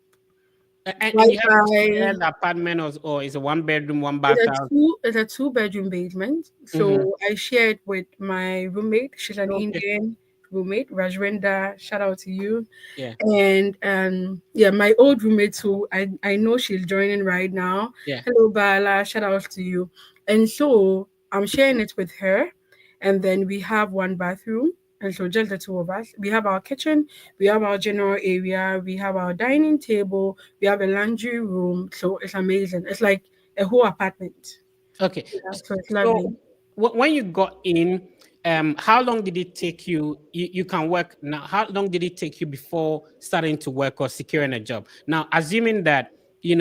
and you have a Wi-Fi. shared apartment, or is a one bedroom, one It's bathhouse? a two-bedroom basement. Mm-hmm. So I share it with my roommate. She's an Okay. Indian roommate, Rajwenda. Shout out to you. Yeah. And yeah, my old roommate too. I know she's joining right now. Yeah. Hello, Bala. Shout out to you. And so I'm sharing it with her. And then we have one bathroom. And so just the two of us. We have our kitchen, we have our general area, we have our dining table, we have a laundry room. So it's amazing. It's like a whole apartment. Okay. Yeah, so it's So lovely. when you got in, how long did it take you? You can work now. How long did it take you before starting to work or securing a job? Now, assuming that you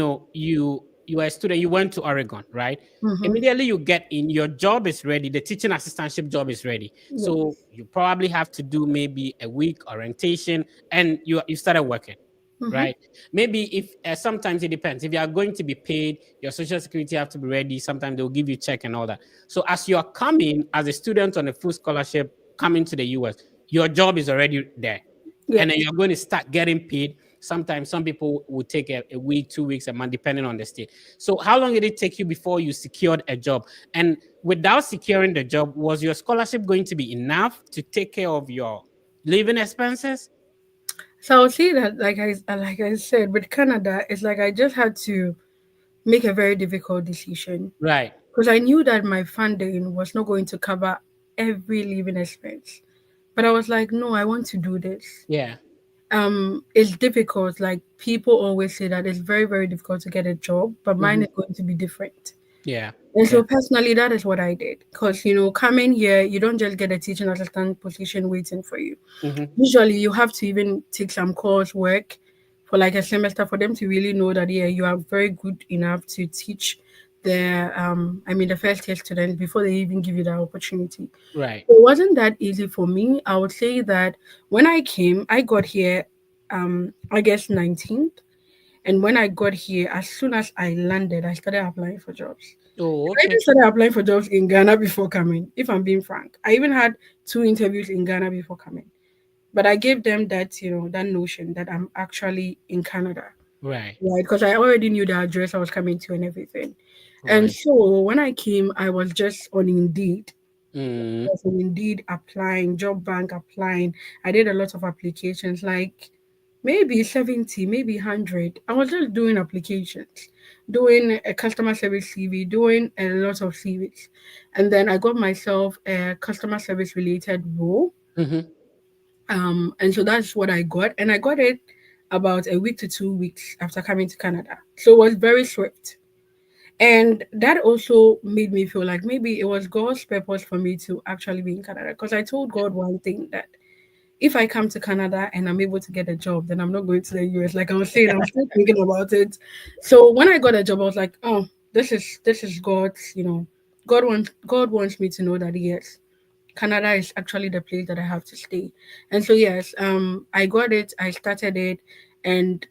are a student, you went to Oregon, right? Mm-hmm. Immediately you get in, your job is ready. The teaching assistantship job is ready. Yeah. So you probably have to do maybe a week orientation, and you started working. Mm-hmm. Right? Maybe if sometimes it depends. If you are going to be paid, your social security have to be ready. Sometimes they'll give you check and all that. So as you are coming as a student on a full scholarship coming to the US, your job is already there, Yeah. and then you're going to start getting paid. Sometimes some people would take a week, 2 weeks, a month, depending on the state. So how long did it take you before you secured a job? And without securing the job, was your scholarship going to be enough to take care of your living expenses? So I would say that, like I said, with Canada, it's like I just had to make a very difficult decision Right. because I knew that my funding was not going to cover every living expense. But I was like, no, I want to do this. Yeah. It's difficult. Like people always say that it's very, very difficult to get a job, but mine Mhm. is going to be different. Yeah. And Yeah. so personally, that is what I did. Because coming here, you don't just get a teaching assistant position waiting for you. Mhm. Usually, you have to even take some coursework for like a semester for them to really know that yeah, you are very good enough to teach the first year students before they even give you that opportunity. Right. It wasn't that easy for me. I would say that when I came, I got here August 19th. And when I got here, as soon as I landed, I started applying for jobs. Oh, I okay. even started applying for jobs in Ghana before coming, if I'm being frank. I even had two interviews in Ghana before coming. But I gave them that notion that I'm actually in Canada, Right. right? Because I already knew the address I was coming to and everything. And Right. so when I came, I was just on Indeed. I Mm. was on Indeed applying, Job Bank applying. I did a lot of applications, like maybe 70, maybe 100. I was just doing applications, doing a customer service CV, doing a lot of CVs. And then I got myself a customer service related role. Mhm. And so that's what I got. And I got it about a week to 2 weeks after coming to Canada. So it was very swift. And that also made me feel like maybe it was God's purpose for me to actually be in Canada. Because I told God one thing, that if I come to Canada and I'm able to get a job, then I'm not going to the US. Like I was saying, I'm still thinking about it. So when I got a job, I was like, oh, this is God's, God wants me to know that yes, Canada is actually the place that I have to stay. And so yes, I got it, I started it, and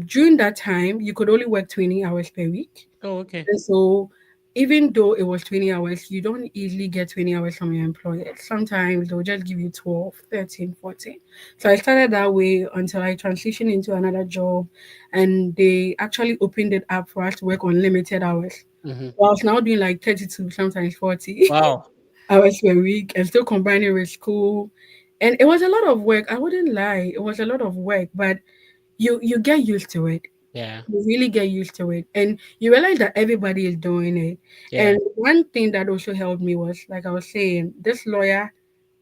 during that time you could only work 20 hours per week. Oh, okay. And so even though it was 20 hours, you don't easily get 20 hours from your employer. Sometimes they'll just give you 12, 13, 14. So I started that way until I transitioned into another job, and they actually opened it up for us to work on limited hours. Mhm. So I was now doing like 32, sometimes 40 Wow. hours per week and still combining with school. And it was a lot of work. I wouldn't lie. It was a lot of work, but you get used to it. Yeah. You really get used to it, and you realize that everybody is doing it. Yeah. And one thing that also helped me was, like I was saying, this lawyer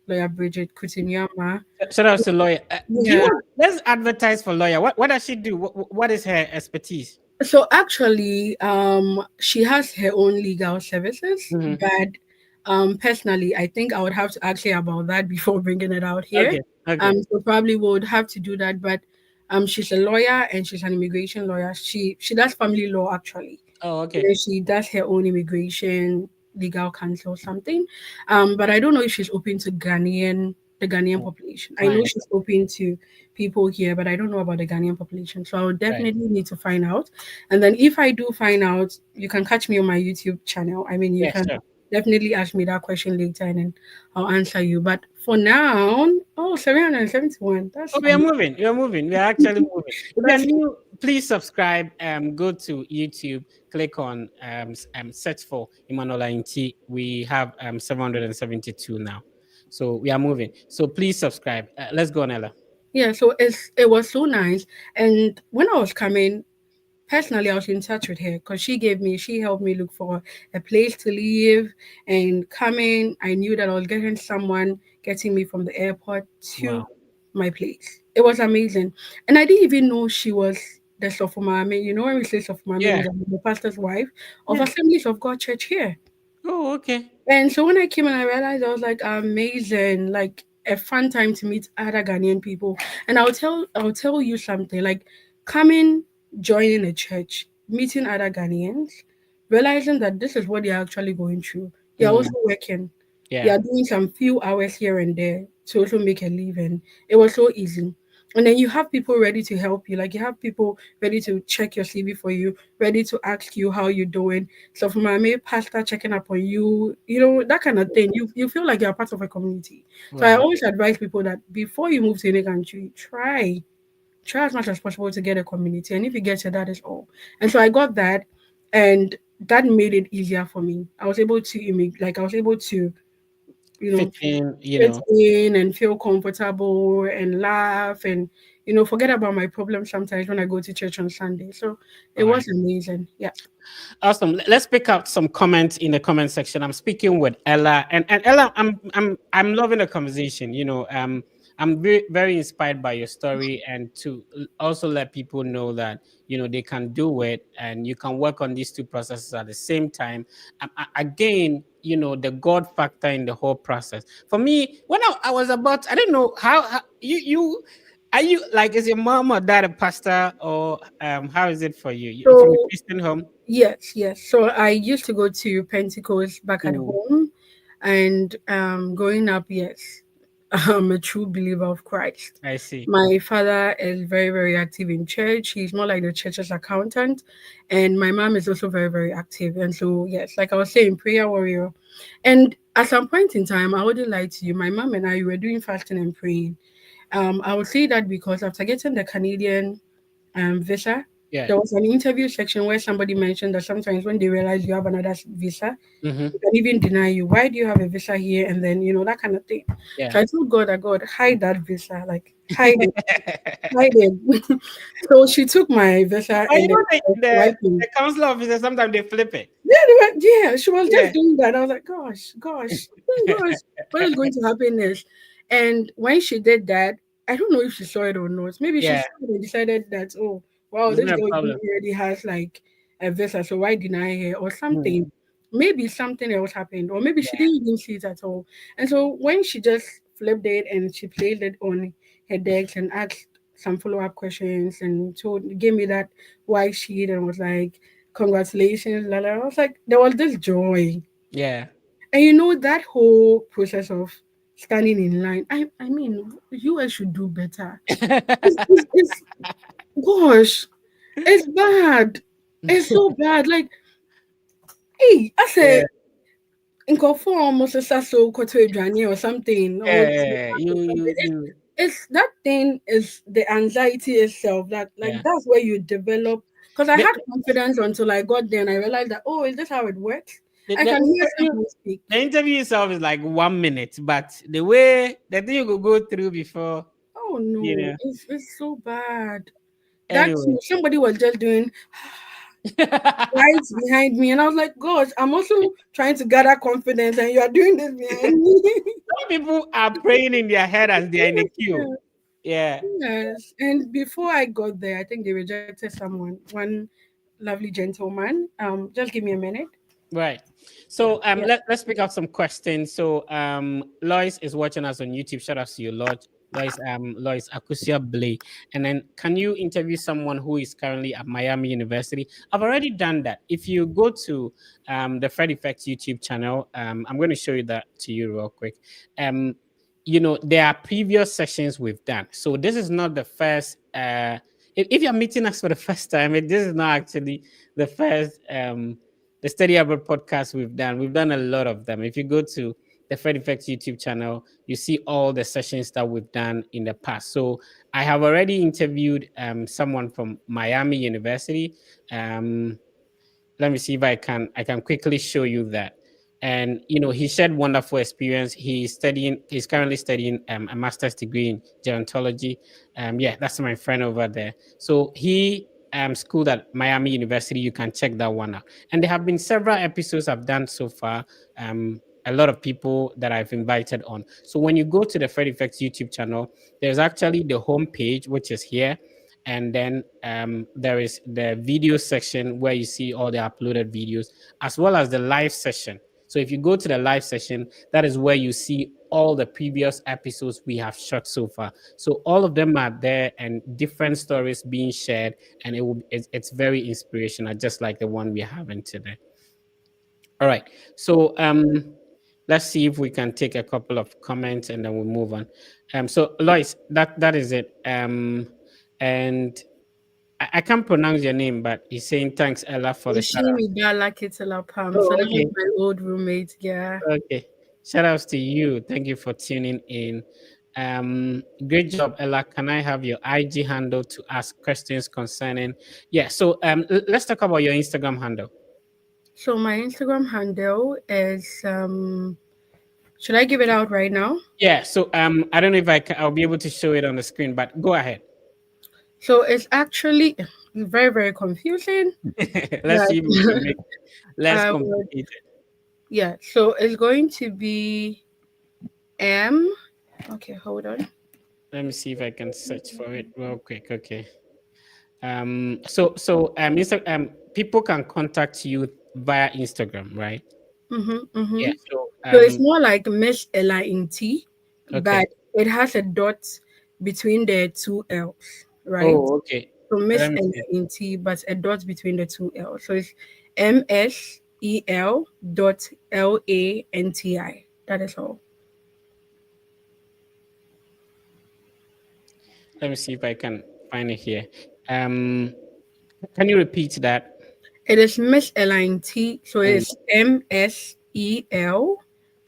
Bridget Kutinyama. Shout out to lawyer. Yeah. Let's advertise for lawyer. What does she do? What is her expertise? So actually, she has her own legal services, Mhm. but personally, I think I would have to ask her about that before bringing it out here. Okay. Okay. So probably would have to do that, but she's a lawyer and she's an immigration lawyer. She does family law actually. Oh, okay. Yeah, she does her own immigration legal counsel or something. But I don't know if she's open to the Ghanaian Oh, population. I know client. she's open to people here, but I don't know about the Ghanaian population. So I would Right. definitely need to find out. And then if I do find out, you can catch me on my YouTube channel. I mean, you Yeah, can sure. definitely ask me that question later and then I'll answer you. But for now, 771. That's Oh, we are moving. We are moving. We are actually moving. If you are that's new, please subscribe. Go to YouTube. Click on search for Emmanuel Inti. We have 772 now. So we are moving. So please subscribe. Let's go, Nella. yeah. So it was so nice. And when I was coming, personally, I was in touch with her because she helped me look for a place to live. And coming, I knew that I was getting someone getting me from the airport to Wow. my place. It was amazing. And I didn't even know she was the Sofumame. You know, when we say Sofumame, Yeah. the pastor's wife of Yeah. Assemblies of God Church here. Oh, okay. And so when I came and I realized, I was like, amazing, like a fun time to meet other Ghanaian people. And I'll tell you something, like coming, joining a church, meeting other Ghanaians, realizing that this is what they're actually going through. They're Mm, also working. They yeah. are doing some few hours here and there to also make a living. It was so easy. And then you have people ready to help you. Like you have people ready to check your CV for you, ready to ask you how you're doing. So for my pastor checking up on you, that kind of thing. You feel like you're part of a community. So I Wow. always advise people that before you move to any country, try try as much as possible to get a community. And if you get it, that is all. And so I got that, and that made it easier for me. I was able to I was able to, you know, Fit in, fit in and feel comfortable and laugh and forget about my problems sometimes when I go to church on Sunday. So it all right. was amazing. Yeah. Awesome. Let's pick out some comments in the comment section. I'm speaking with Ella, and Ella, I'm loving the conversation. I'm very inspired by your story, and to also let people know that they can do it, and you can work on these two processes at the same time. Again, the God factor in the whole process. For me, when I was about, I don't know how you. Are you like, is your mom or dad a pastor, or how is it for you? You from a So Christian home? yes, yes. So I used to go to Pentecost back at Mm, home, and growing up, yes, I'm a true believer of Christ. I see. My father is very, very active in church. He's more like the church's accountant, and my mom is also very, very active. And so, yes, like I was saying, prayer warrior. And at some point in time, I wouldn't lie to you. My mom and I were doing fasting and praying. I would say that because after getting the Canadian visa, Yeah. there was an interview section where somebody mentioned that sometimes when they realize you have another visa, Mm-hmm. they can even deny you. Why do you have a visa here? And then, that kind of thing. Yeah. So I told God, that God, hide that visa, like hide it, hide it. So she took my visa But and then the wiping. council officers sometimes they flip it. Yeah, yeah, she was Yeah. just doing that. I was like, gosh, oh gosh, what is going to happen next? And when she did that, I don't know if she saw it or not. Maybe she Yeah. saw it and decided that, oh, wow, It's this not a girl problem. already has like a visa, so why deny her or something? Mm, Maybe something else happened, or maybe she yeah. didn't even see it at all. And so when she just flipped it and she played it on her decks and asked some follow-up questions and gave me that white sheet and was like, congratulations, Lala. I was like, there was this joy. Yeah. And that whole process of standing in line, I mean, US should do better. It's gosh, it's bad. It's so bad. Like, hey, I Yeah. said, in form or so or something, or Yeah. You. it's that thing is the anxiety itself that like Yeah. that's where you develop because I The, had confidence until I got there and I realized that is this how it works? the, I the can hear interview someone speak. the interview itself is like 1 minute, but the thing you could go through before, Oh you no, know. it's so bad. That Anyway. somebody was just doing right behind me, and I was like, "Gosh, I'm also trying to gather confidence, and you are doing this behind me." Some people are praying in their head as they are in the queue. Yeah. Yes, and before I got there, I think they rejected one lovely gentleman. Just give me a minute. Right. So Yeah. let's pick up some questions. So Lois is watching us on YouTube. Shout out to you, Lois Akusia Blay. And then can you interview someone who is currently at Miami University? I've already done that. If you go to the Fred Effects YouTube channel, I'm going to show you that to you real quick. There are previous sessions we've done. So this is not the first if you're meeting us for the first time, this is not actually the first the Study Abroad podcast we've done. We've done a lot of them. If you go to the Fred Effects YouTube channel, you see all the sessions that we've done in the past. So I have already interviewed someone from Miami University. Let me see if I can quickly show you that. And he shared wonderful experience. He's currently studying a master's degree in gerontology. Yeah, that's my friend over there. So he schooled at Miami University. You can check that one out. And there have been several episodes I've done so far. A lot of people that I've invited on. So when you go to the Fred Effects YouTube channel, there's actually the home page, which is here, and then there is the video section where you see all the uploaded videos, as well as the live session. So if you go to the live session, that is where you see all the previous episodes we have shot so far. So all of them are there and different stories being shared, and it's very inspirational, just like the one we're having today. All right. So let's see if we can take a couple of comments and then we'll move on. So Lois, that is it. And I can't pronounce your name, but he's saying thanks, Ella, for the shout out. Ishimi Dala Kitila Pam. So Oh, this is okay. my old roommate. Yeah. Okay. Shout outs to you. Thank you for tuning in. Great job, Ella. Can I have your IG handle to ask questions concerning? Yeah. So let's talk about your Instagram handle. So my Instagram handle is should I give it out right now? Yeah. So I don't know if I'll be able to show it on the screen, but go ahead. So it's actually very, very confusing. Let's But see if we can make less I would, complicated. yeah, so it's going to be M. Okay, hold on. Let me see if I can search for it real quick. Okay. People can contact you via Instagram, right? Mm-hmm. Yeah. So So it's more like Miss Ella in T, okay. but it has a dot between the two L's, right? Oh, okay. So Miss Let me Ella see. in T, but a dot between the two L's. So it's MSEL.LANTI. That is all. Let me see if I can find it here. Can you repeat that? It is Miss Ella in T, so Mm. it's MSEL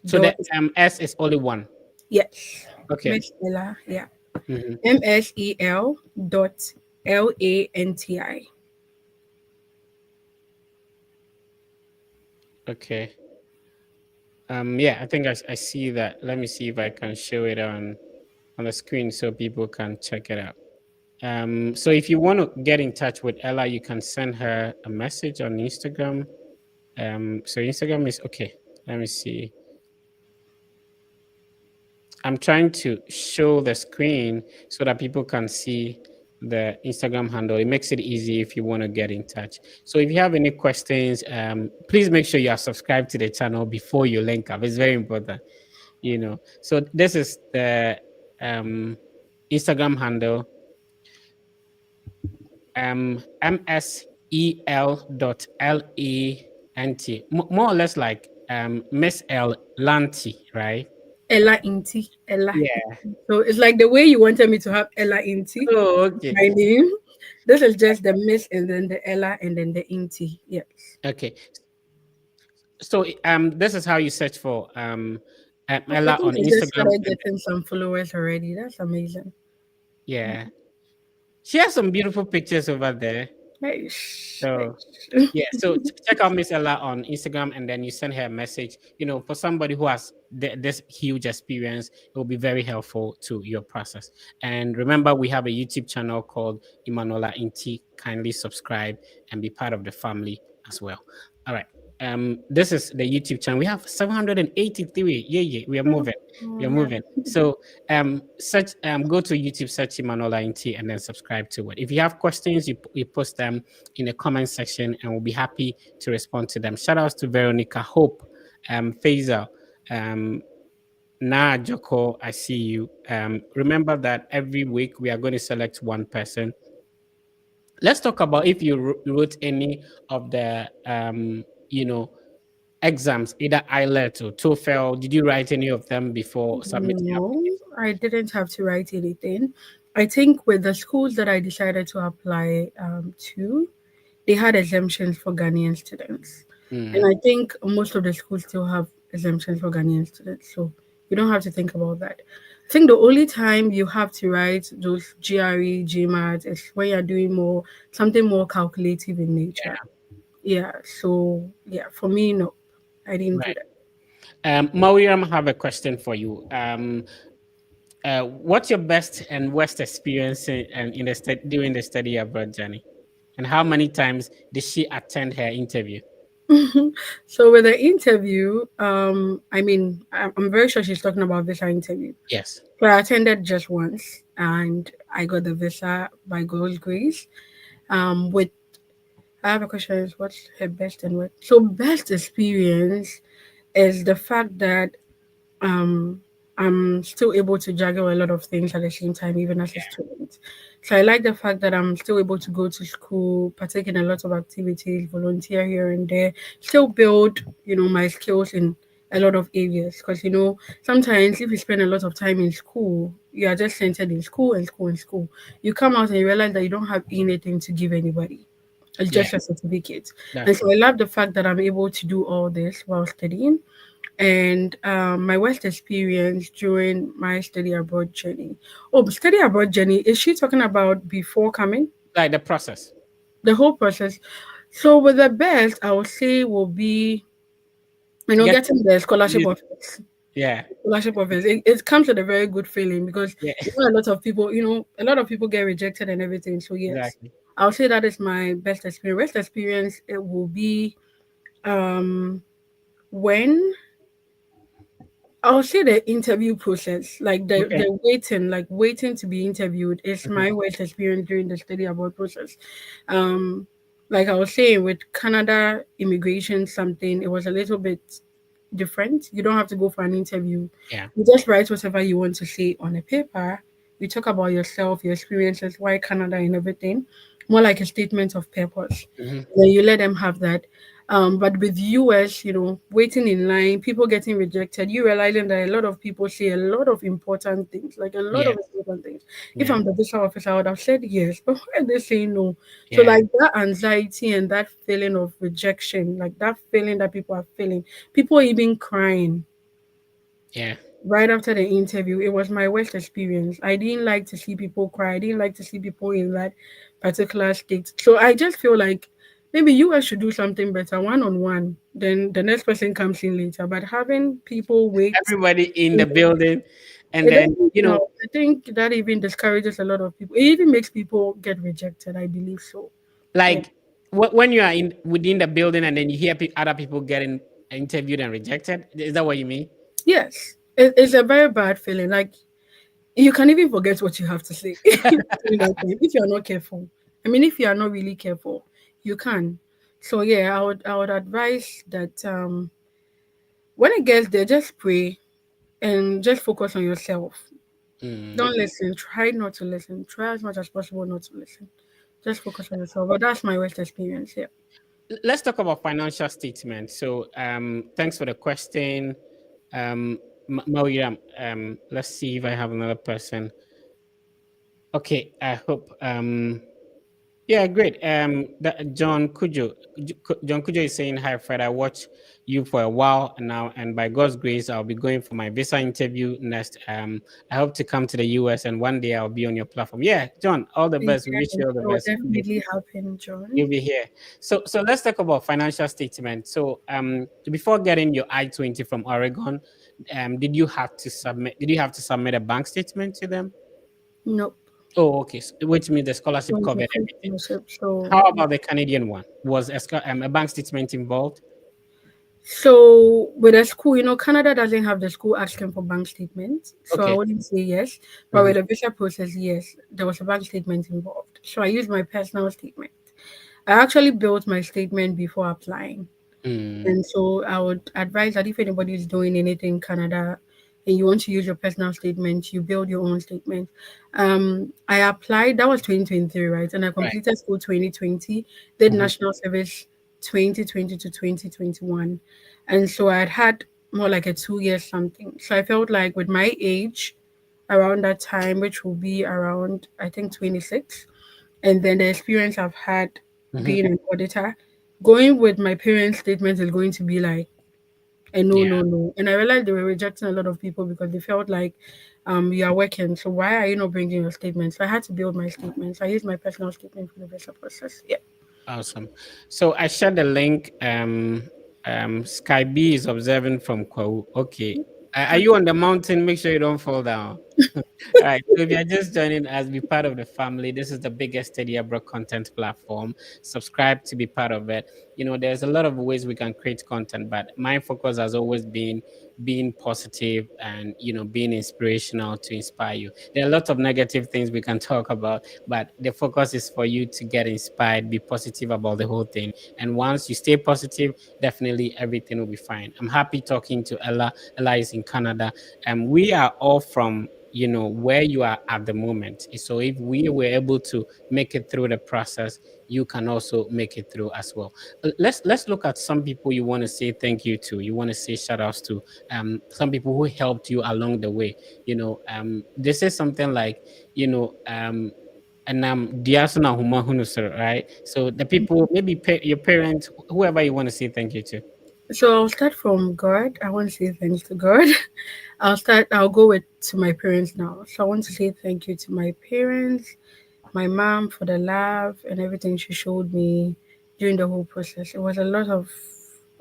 So dot the S is only one. yes. Okay. Miss Ella, yeah. Mhm. MSEL.LANTI. Okay. Yeah, I think I see that. Let me see if I can show it on the screen so people can check it out. So if you want to get in touch with Ella, you can send her a message on Instagram. So Instagram is okay. Let me see. I'm trying to show the screen so that people can see the Instagram handle. It makes it easy if you want to get in touch. So if you have any questions, please make sure you are subscribed to the channel before you link up. It's very important, you know. So this is the Instagram handle, MSEL.LANT, more or less like Miss L Lanty, right? Ella Inti. Ella. Yeah. So it's like the way you wanted me to have Ella Inti, Oh, okay. my name. This is just the Miss and then the Ella and then the Inti. Yes. Okay. So this is how you search for Okay, I Ella think on I just Instagram. started getting some followers already. That's amazing. Yeah. She has some beautiful pictures over there. Nice. So Nice. yeah, so check out Miss Ella on Instagram, and then you send her a message. You know, for somebody who has this huge experience, it will be very helpful to your process. And remember, we have a YouTube channel called Imanola Inti. Kindly subscribe and be part of the family as well. All right. This is the YouTube channel. We have 783. Yeah, we are moving. We are Oh, yeah. moving. So search go to YouTube, search Imanola Inti, and then subscribe to it. If you have questions, you post them in the comment section, and we'll be happy to respond to them. Shout outs to Veronica, Hope, Faisal, Na Joko, I see you. Remember that every week we are going to select one person. Let's talk about if you wrote any of the exams, either IELTS or TOEFL. Did you write any of them before submitting your No, application? I didn't have to write anything. I think with the schools that I decided to apply to, they had exemptions for Ghanaian students. And Mm, I think most of the schools still have exemptions for Ghanaian students. So you don't have to think about that. I think the only time you have to write those GRE, GMAT is when you're doing something more calculative in nature. Yeah. So yeah, for me, no, I didn't do right. that. Mariam, I have a question for you. What's your best and worst experience in the during the study abroad journey? And how many times did she attend her interview? So with the interview, I mean, I'm very sure she's talking about visa interview. Yes. So I attended just once, and I got the visa by God's grace. With I have a question: is what's her best and what? So best experience is the fact that um I'm still able to juggle a lot of things at the same time, even as a student. So I like the fact that I'm still able to go to school, partake in a lot of activities, volunteer here and there, still build, my skills in a lot of areas. Because sometimes if you spend a lot of time in school, you are just centered in school and school and school. You come out and you realize that you don't have anything to give anybody. It's Yeah, just a certificate. And that's so true. I love the fact that I'm able to do all this while studying. And my worst experience during my study abroad journey. Oh, study abroad journey. Is she talking about before coming? Like the process. The whole process. So with the best, I would say will be, Get getting the scholarship you. offers. Yeah, Scholarship offers. It comes with a very good feeling because yeah, a lot of people, a lot of people get rejected and everything. So yes, exactly. I'll say that is my best experience. Best experience it will be um when I'll say the interview process, like the Okay. waiting, like waiting to be interviewed, is Mhm. my worst experience during the study abroad process. Um, like I was saying with Canada immigration, something it was a little bit different. You don't have to go for an interview. Yeah. You just write whatever you want to say on a paper. You talk about yourself, your experiences, why Canada and everything. More like a statement of purpose. Hmm. Then you let them have that. But with US, waiting in line, people getting rejected, you realizing that a lot of people say a lot of important things, like a lot of Yes. important things. If Yeah. I'm the visa officer, I would have said yes, but why are they saying no? So Yeah. like that anxiety and that feeling of rejection, like that feeling that people are feeling, people even crying Yeah. right after the interview. It was my worst experience. I didn't like to see people cry. I didn't like to see people in that particular state. So I just feel like maybe you guys should do something better one on one. Then the next person comes in later. But having people wait, Everybody in it the building, and then doesn't help. I think that even discourages a lot of people. It even makes people get rejected. I believe so. Yeah. like when you are in within the building, and then you hear other people getting interviewed and rejected. Is that what you mean? Yes. It's a very bad feeling. Like you can even forget what you have to say during that time if you're not careful. I mean, if you are not really careful, you can. So yeah, I would advise that when it gets there, just pray and just focus on yourself. Mm. Don't listen. Try not to listen. Try as much as possible not to listen. Just focus on yourself. But that's my worst experience. Yeah. Let's talk about financial statement. So, thanks for the question, Mariam. Let's see if I have another person. Okay, I hope. Yeah, great. John Kujo, John Kujo is saying, "Hi, Fred. I watched you for a while now, and by God's grace, I'll be going for my visa interview next. I hope to come to the US, and one day I'll be on your platform. Yeah, John, all the Yes, best. We wish you all the that will best. definitely happen, John. You'll be here. So let's talk about financial statement. So before getting your I-20 from Oregon, did you have to submit a bank statement to them? Nope. Oh, okay. Which means the scholarship Went to covered full everything. scholarship. So How about the Canadian one? Was a bank statement involved? So with a school, Canada doesn't have the school asking for bank statements. So I Okay. wouldn't say yes. But Mhm. with the visa process, yes, there was a bank statement involved. So I used my personal statement. I actually built my statement before applying. Mm. And so I would advise that if anybody is doing anything in Canada and you want to use your personal statement, you build your own statement. I applied, that was 2023, right? And I Right. completed school 2020, did Mhm. national service 2020 to 2021. And so I had more like a 2 year something. So I felt like with my age around that time, which will be around, I think, 26, and then the experience I've had Mhm. being an auditor, going with my parents' statements is going to be like a no, Yeah. no, no. And I realized they were rejecting a lot of people because they felt like, you are working, so why are you not bringing your statements? So I had to build my statements. I used my personal statement for the visa process. Yeah. Awesome. So I shared the link. Sky B is observing from Kwau. Okay. Are you Okay. on the mountain? Make sure you don't fall down. All right. So if you're just joining us, be part of the family. This is the biggest Study Abroad content platform. Subscribe to be part of it. There's a lot of ways we can create content, but my focus has always been being positive and being inspirational to inspire you. There are lots of negative things we can talk about, but the focus is for you to get inspired, be positive about the whole thing. And once you stay positive, definitely everything will be fine. I'm happy talking to Ella. Ella is in Canada, and we are all from where you are at the moment. So if we were able to make it through the process, you can also make it through as well. Let's look at some people you want to say thank you to. You want to say shout outs to some people who helped you along the way. This is something like you know um and Diasuna Huma Hunusur, right? So the people, maybe your parents, whoever you want to say thank you to. So I'll start from God. I want to say thanks to God. I'll go with to my parents now. So I want to say thank you to my parents, my mom for the love and everything she showed me during the whole process. It was a lot of,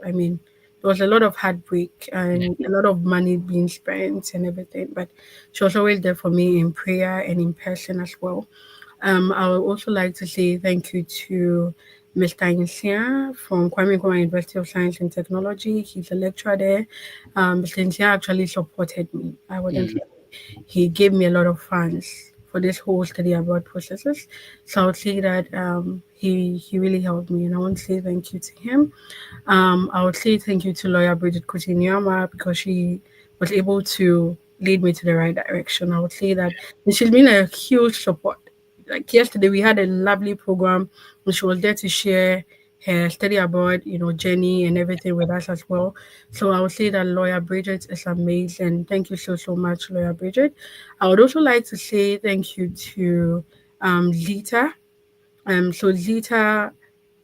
I mean, there was a lot of heartbreak Yeah. and a lot of money being spent and everything, but she was always there for me in prayer and in person as well. I would also like to say thank you to Mr. Insia from Kwame Nkrumah University of Science and Technology. He's a lecturer there. Mr. Insia actually supported me. I wouldn't Mm. lie. He gave me a lot of funds for this whole study abroad processes. So I would say that he really helped me, and I want to say thank you to him. I would say thank you to lawyer Bridget Kutinyama because she was able to lead me to the right direction. I would say that and she's been a huge support. Like yesterday, we had a lovely program, and she was there to share her study abroad, journey and everything with us as well. So I would say that lawyer Bridget is amazing. Thank you so much, lawyer Bridget. I would also like to say thank you to Zita. So Zita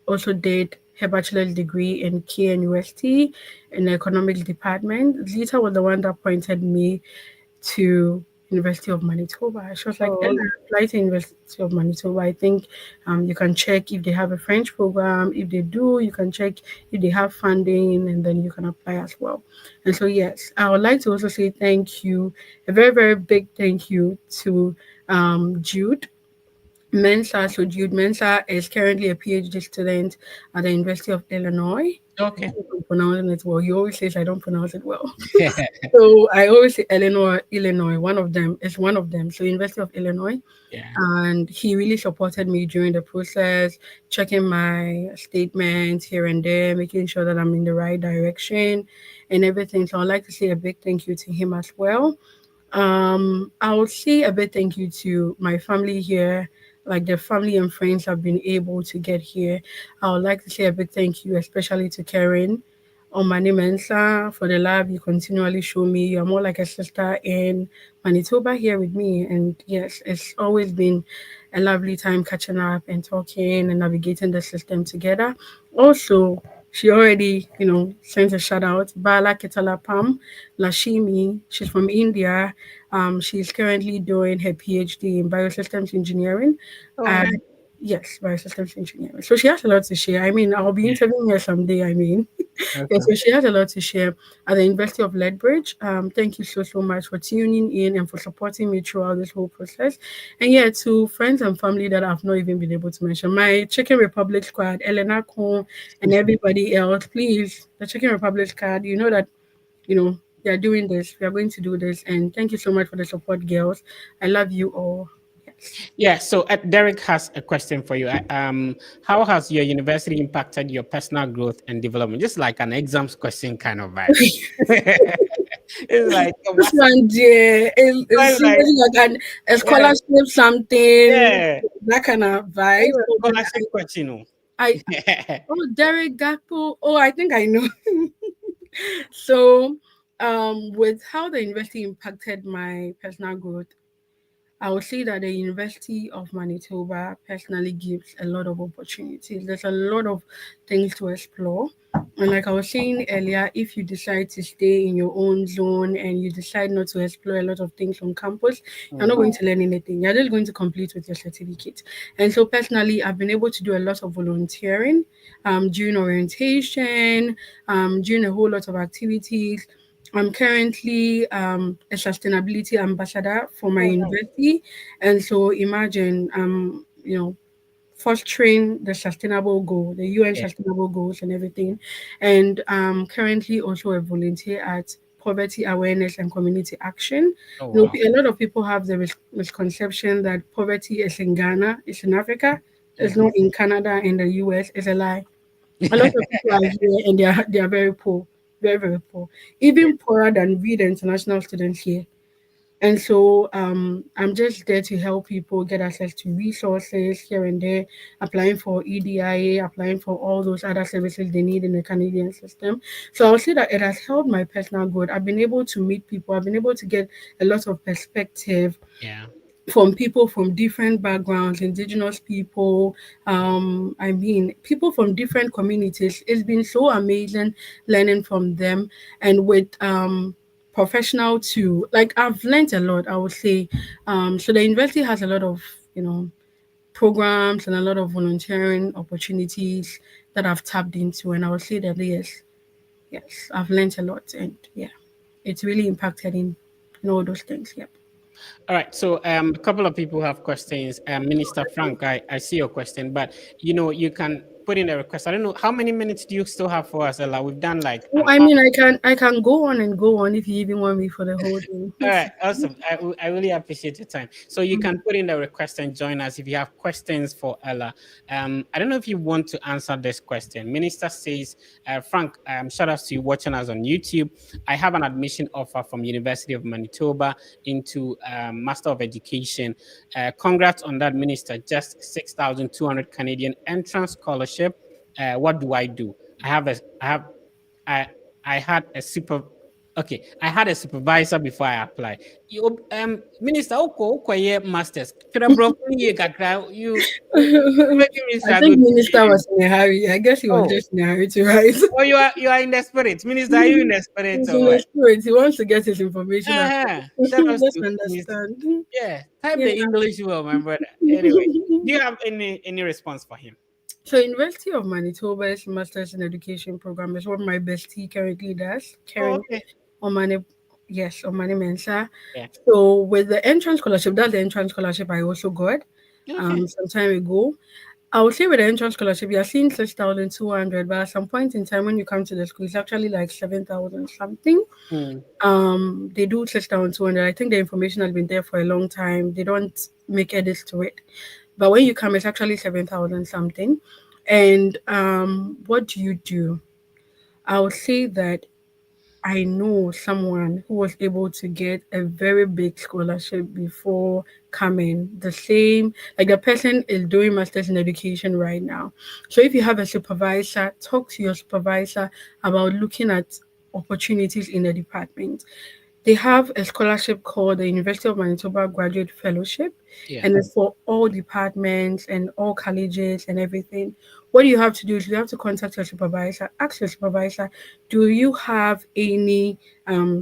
also did her bachelor's degree in KNUST in the economics department. Zita was the one that pointed me to University of Manitoba. She was like, Oh, Ella, apply to University of Manitoba. I think you can check if they have a French program. If they do, you can check if they have funding, and then you can apply as well. And so, yes, I would like to also say thank you, a very, very big thank you to Jude Mensah. So Jude Mensah is currently a PhD student at the University of Illinois. I okay. think I'm pronouncing it well. He always says I don't pronounce it well. So I always say Illinois. One of them is one of them. So University of Illinois, Yeah. and he really supported me during the process, checking my statements here and there, making sure that I'm in the right direction and everything. So I'd like to say a big thank you to him as well. I would say a big thank you to my family here, like the family and friends I've been able to get here. I would like to say a big thank you, especially to Karen Omani Mensa for the love you continually show me. You're more like a sister in Manitoba here with me. And yes, it's always been a lovely time catching up and talking and navigating the system together. Also, she already, sent a shout out. Bala Ketala Pam Lashimi. She's from India. She's currently doing her PhD in biosystems engineering. Oh, Uh, nice. yes, biosystems engineering. So she has a lot to share. I mean, I'll be Yeah. interviewing her someday. I mean, yeah, Okay. so she has a lot to share at the University of Lethbridge. Thank you so much for tuning in and for supporting me throughout this whole process. And yeah, to friends and family that I've not even been able to mention, my Chicken Republic squad, Elena Kuhn, and everybody else, please, the Chicken Republic squad, you know that, they are doing this. We are going to do this. And thank you so much for the support, girls. I love you all. Yes. Yeah. So Derek has a question for you. How has your university impacted your personal growth and development? Just like an exams question kind of vibe. It's like This what? one, dear, is Like seriously like a yeah, scholarship, something, yeah. that kind of vibe. It's a So then scholarship question. I, Oh. oh, Derek Gakpo. Oh, I think I know. So, with how the university impacted my personal growth, I would say that the University of Manitoba personally gives a lot of opportunities. There's a lot of things to explore. And like I was saying earlier, if you decide to stay in your own zone and you decide not to explore a lot of things on campus, you're not Mm. going to learn anything. You're just going to complete with your certificate. And so personally, I've been able to do a lot of volunteering during orientation, during a whole lot of activities. I'm currently a sustainability ambassador for my Oh, nice. university, and so imagine fostering the sustainable goal, the UN Yeah. sustainable goals and everything, and currently also a volunteer at poverty awareness and community action. Oh, You wow. know, a lot of people have the misconception that poverty is in Ghana, it's in Africa, it's Mhm. not in Canada and the US. It's a lie. A lot of people are here and they are very poor, very very poor, Yeah. even poorer than we the international students here. And so I'm just there to help people get access to resources here and there, applying for EDIA, applying for all those other services they need in the Canadian system. So I'll say that it has helped my personal growth. I've been able to meet people. I've been able to get a lot of perspective Yeah. from people from different backgrounds, indigenous people, people from different communities. It's been so amazing learning from them, and with professional too. Like I've learned a lot, I would say. So the university has a lot of, programs and a lot of volunteering opportunities that I've tapped into, and I would say that yes, I've learned a lot, and yeah, it's really impacted in all those things. Yep. All right. So a couple of people have questions. Minister Frank, I see your question, but you can put in a request. I don't know how many minutes do you still have for us, Ella? We've done like Well, an I hour. mean, I can go on and go on if you even want me for the whole day. All right, awesome. I really appreciate your time. So you can put in the request and join us if you have questions for Ella. I don't know if you want to answer this question. Minister says, Frank, shout out to you watching us on YouTube. I have an admission offer from University of Manitoba into Master of Education. Congrats on that, Minister. Just 6,200 Canadian entrance scholarship. What do I do? I I had a super Okay, I had a supervisor before I applied. You, Minister, yeah, masters. Should have broken you, kakra. You making me I think struggle. Minister was in a hurry. I guess he was Oh, just in a hurry to write. oh, you are in the spirit, Minister. Are you in the spirit He's or in the what? spirit. He wants to get his information out. Shout out Let's to Minister. understand. Yeah, type Yeah. the English well, my brother. Anyway, do you have any response for him? So, University of Manitoba's Masters in Education program is what my bestie currently does. Oh, Karen okay. Omane, yes, Omane Mensa. Yeah. So, with the entrance scholarship, that's the entrance scholarship I also got Okay. some time ago. I would say with the entrance scholarship, you're seeing 6,200, but at some point in time when you come to the school, it's actually like 7,000 something. Hmm. They do 6,200. I think the information has been there for a long time. They don't make edits to it. But when you come, it's actually 7,000 something. And what do you do? I would say that I know someone who was able to get a very big scholarship before coming. The same, like the person is doing masters in education right now. So if you have a supervisor, talk to your supervisor about looking at opportunities in the department. They have a scholarship called the University of Manitoba Graduate Fellowship, Yeah. and it's for all departments and all colleges and everything. What you have to do is you have to contact your supervisor, ask your supervisor, do you have any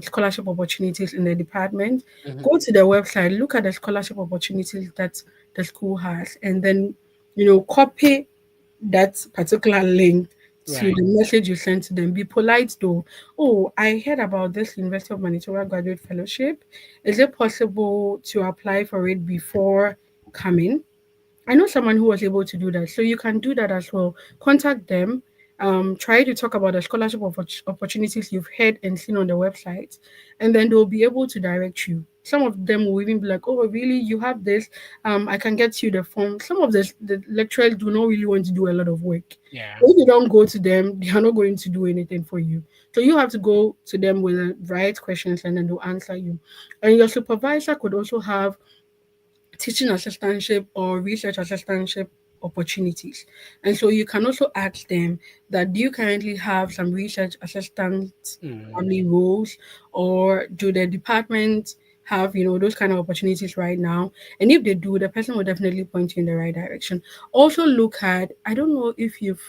scholarship opportunities in the department? Mhm. Go to the website, look at the scholarship opportunities that the school has, and then copy that particular link to Right. the message you sent to them. Be polite though. Oh, I heard about this University of Manitoba Graduate Fellowship. Is it possible to apply for it before coming? I know someone who was able to do that. So you can do that as well. Contact them. Try to talk about the scholarship opportunities you've heard and seen on the website, and then they'll be able to direct you. Some of them will even be like, "Oh, really? You have this? I can get you the form." Some of the lecturers do not really want to do a lot of work. Yeah. If you don't go to them, they are not going to do anything for you. So you have to go to them with the right questions, and then they'll answer you. And your supervisor could also have teaching assistantship or research assistantship opportunities. And so you can also ask them that do you currently have some research assistant Mm. family roles, or do the department have those kind of opportunities right now? And if they do, the person will definitely point you in the right direction. Also look at, I don't know if you've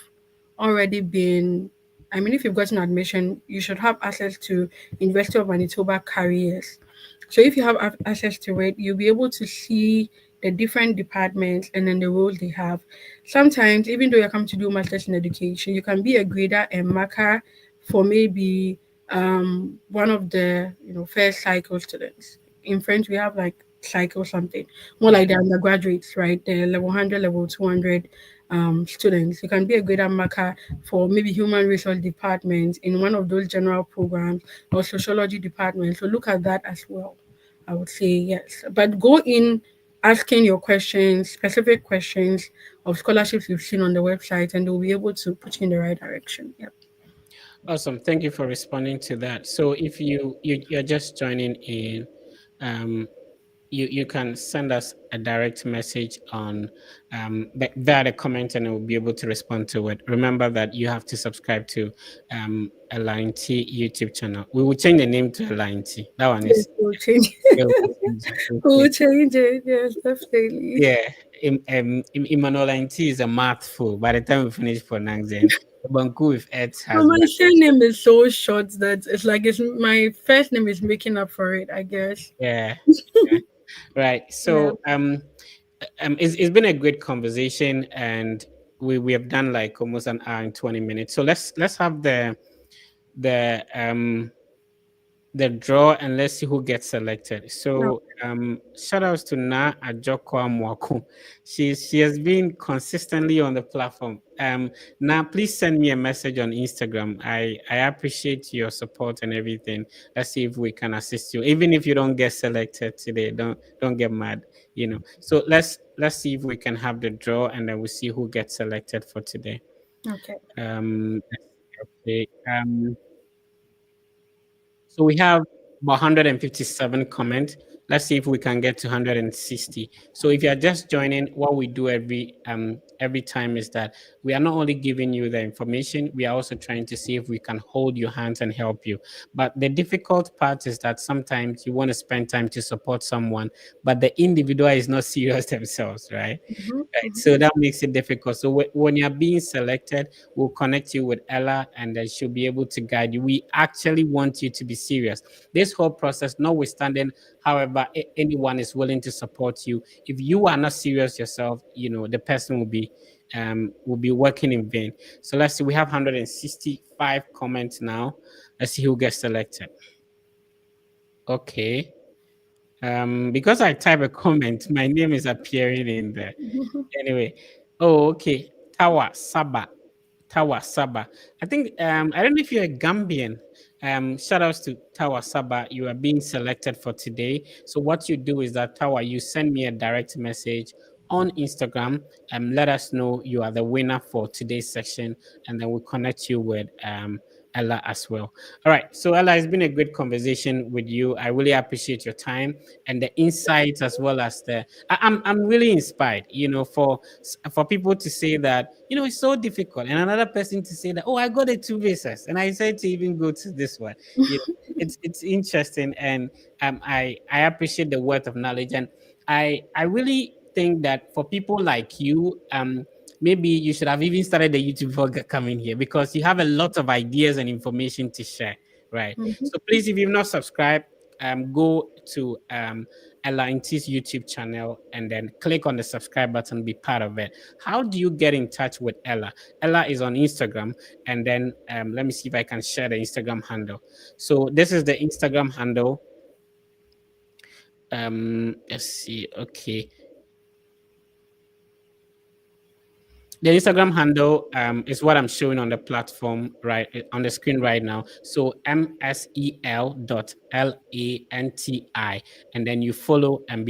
already been, I mean, if you've gotten admission, you should have access to University of Manitoba careers. So if you have access to it, you'll be able to see the different departments and then the roles they have. Sometimes, even though you're coming to do masters in education, you can be a grader and marker for maybe one of the first cycle students. In French, we have like cycle something, more Yeah. like the undergraduates, right? The level 100, level 200 students. You can be a grader marker for maybe human resource departments in one of those general programs or sociology department. So look at that as well. I would say yes. But go in asking your questions, specific questions of scholarships you've seen on the website, and they'll be able to put you in the right direction. Yep. Awesome. Thank you for responding to that. So if you're just joining in, um, you can send us a direct message on via the comment, and we'll be able to respond to it. Remember that you have to subscribe to Align T YouTube channel. We will change the name to Align T. That one Yes, is we'll change. yeah, we'll change it. We'll change We'll it. change it. Yes, definitely. Yeah. Emmanuel T is a mouthful. By the time we finish pronouncing, Banku with X But has my been surname is so short that it's like it's my first name is making up for it, I guess. yeah. Yeah. Right. Yeah. So it's been a great conversation, and we have done like almost an hour and 20 minutes. So let's have the the draw, and let's see who gets selected. No. So shout outs to Na Ajokwa Mwaku. She has been consistently on the platform. Na, please send me a message on Instagram. I appreciate your support and everything. Let's see if we can assist you. Even if you don't get selected today, don't get mad, you know. So let's see if we can have the draw, and then we'll see who gets selected for today. Okay. Okay. So we have about 157 comments. Let's see if we can get to 160. So if you're just joining, what we do every time is that we are not only giving you the information, we are also trying to see if we can hold your hands and help you. But the difficult part is that sometimes you want to spend time to support someone, but the individual is not serious themselves, right? Mhm, Right. mhm. So that makes it difficult. So when you're being selected, we'll connect you with Ella, and then she'll be able to guide you. We actually want you to be serious. This whole process, notwithstanding, however, anyone is willing to support you. If you are not serious yourself, the person will be working in vain. So let's see. We have 165 comments now. Let's see who gets selected. Okay. Because I type a comment, my name is appearing in there. Anyway, oh, okay. Tawa Saba. Tawa Saba. I think I don't know if you're a Gambian. Shout outs to Tawa Saba. You are being selected for today. So what you do is that Tawa, you send me a direct message on Instagram and let us know you are the winner for today's session, and then we'll connect you with Ella as well. All right. So Ella, it's been a great conversation with you. I really appreciate your time and the insights, as well as I'm really inspired, for people to say that, it's so difficult, and another person to say that, oh, I got a two visas and I said to even go to this one. It's interesting, and I appreciate the worth of knowledge, and I really think that for people like you, maybe you should have even started the YouTube before coming here, because you have a lot of ideas and information to share, right? Mhm. So please, if you've not subscribed, go to Alliance's YouTube channel and then click on the subscribe button, be part of it. How do you get in touch with Ella? Ella is on Instagram, and then let me see if I can share the Instagram handle. So this is the Instagram handle. Let's see. Okay. The Instagram handle is what I'm showing on the platform, right, on the screen right now. So MSEL.LANTI, and then you follow, and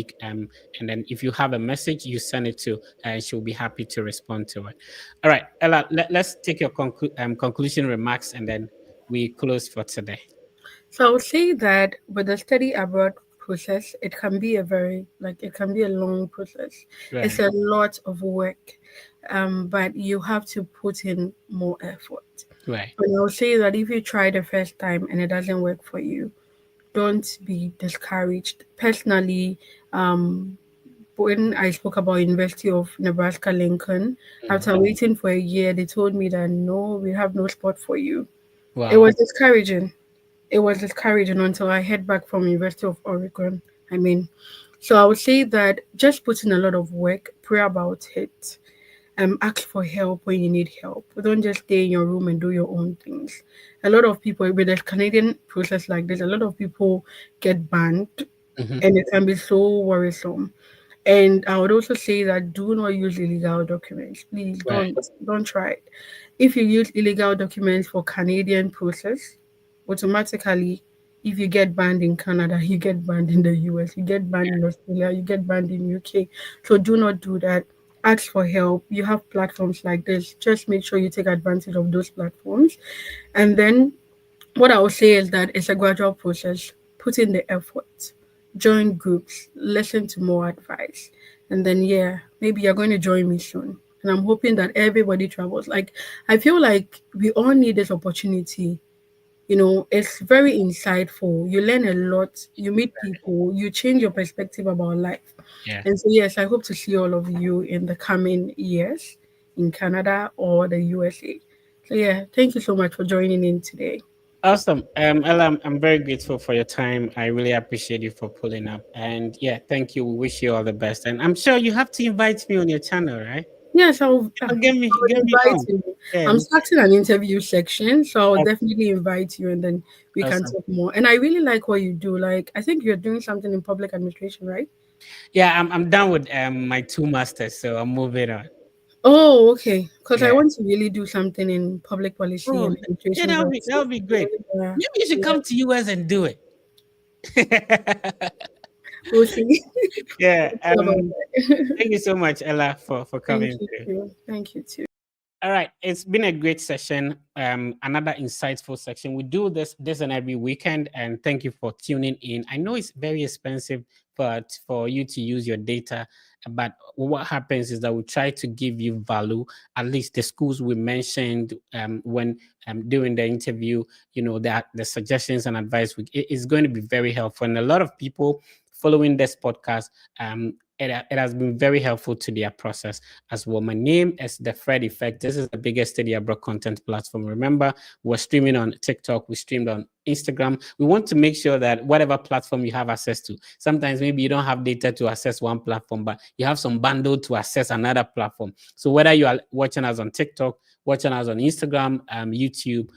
then if you have a message, you send it to, and she'll be happy to respond to it. All right, Ella, let's take your conclusion remarks, and then we close for today. So I would say that with the study abroad process, it can be it can be a long process. It's Right, a lot of work, but you have to put in more effort. right, And I'll say that if you try the first time and it doesn't work for you, don't be discouraged. Personally, when I spoke about University of Nebraska Lincoln, mhm. after waiting for a year, they told me that no, we have no spot for you. It Wow, was discouraging. It was discouraging until I head back from University of Oregon. I mean, so I would say that just put in a lot of work, pray about it, ask for help when you need help. Don't just stay in your room and do your own things. A lot of people with a Canadian process like this, a lot of people get banned, mhm. and it can be so worrisome. And I would also say that do not use illegal documents. Please Right, don't try it. If you use illegal documents for Canadian process, automatically, if you get banned in Canada, you get banned in the US, you get banned in Australia, you get banned in UK. So do not do that. Ask for help. You have platforms like this. Just make sure you take advantage of those platforms. And then what I would say is that it's a gradual process. Put in the effort. join groups, listen to more advice. And then, yeah, maybe you're going to join me soon. And I'm hoping that everybody travels. Like, I feel like we all need this opportunity. It's very insightful. You learn a lot, you meet people, you change your perspective about life. Yeah. And so, yes, I hope to see all of you in the coming years in Canada or the USA. So, yeah, thank you so much for joining in today. Awesome. Ella, I'm very grateful for your time. I really appreciate you for pulling up. And yeah, thank you. We wish you all the best. And I'm sure you have to invite me on your channel, right? Yes, Get I'll me invite on. you. Yeah. I'm starting an interview section, so I'll That's definitely invite you and then we can awesome. talk more. And I really like what you do. Like, I think you're doing something in public administration, right? Yeah, I'm done with my two masters, so I'm moving on. Oh, okay. Because I Yeah. want to really do something in public policy Oh, and yeah, administration very that'll soon. be great. Yeah, Maybe you should yeah. come to US and do it. We'll see. Yeah. We'll see about that. Thank you so much, Ella, for Thank coming you through. too. Thank you too. All right, it's been a great session. Another insightful section. We do this and every weekend, and thank you for tuning in. I know it's very expensive, but for you to use your data, but what happens is that we try to give you value. At least the schools we mentioned when during the interview, that the suggestions and advice it is going to be very helpful, and a lot of people following this podcast. It has been very helpful to their process as well. My name is The Fred Effect. This is the biggest study abroad content platform. Remember, we're streaming on TikTok, we streamed on Instagram. We want to make sure that whatever platform you have access to, sometimes maybe you don't have data to access one platform, but you have some bundle to access another platform. So whether you are watching us on TikTok, watching us on Instagram, YouTube,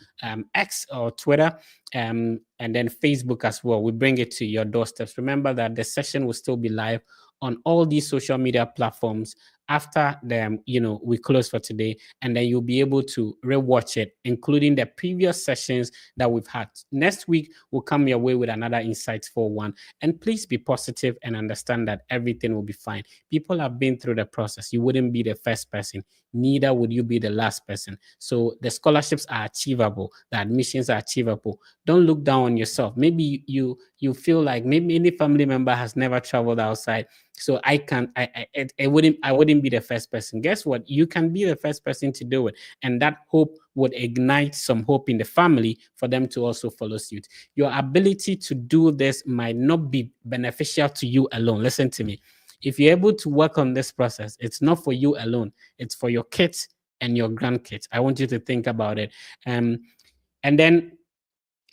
X or Twitter, and then Facebook as well, we bring it to your doorsteps. Remember that the session will still be live on all these social media platforms after them, we close for today, and then you'll be able to rewatch it, including the previous sessions that we've had. Next week, we'll come your way with another insightful one. And please be positive and understand that everything will be fine. People have been through the process. You wouldn't be the first person, neither would you be the last person. So the scholarships are achievable, the admissions are achievable. Don't look down on yourself. Maybe you feel like maybe any family member has never traveled outside, so I can't. I wouldn't be the first person. Guess what? You can be the first person to do it, and that hope would ignite some hope in the family for them to also follow suit. Your ability to do this might not be beneficial to you alone. Listen to me. If you're able to work on this process, it's not for you alone. It's for your kids and your grandkids. I want you to think about it. And then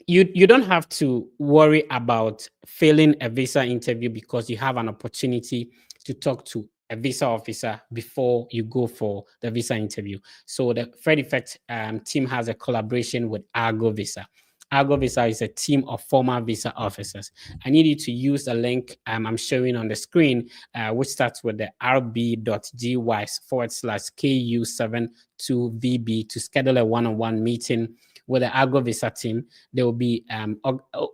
you don't have to worry about failing a visa interview because you have an opportunity to talk to a visa officer before you go for the visa interview. So the Fred Effect team has a collaboration with Argo Visa. Argo Visa is a team of former visa officers. I need you to use the link I'm showing on the screen, which starts with the rb.gy/ku72vb to schedule a one-on-one meeting with the Argo Visa team. They will be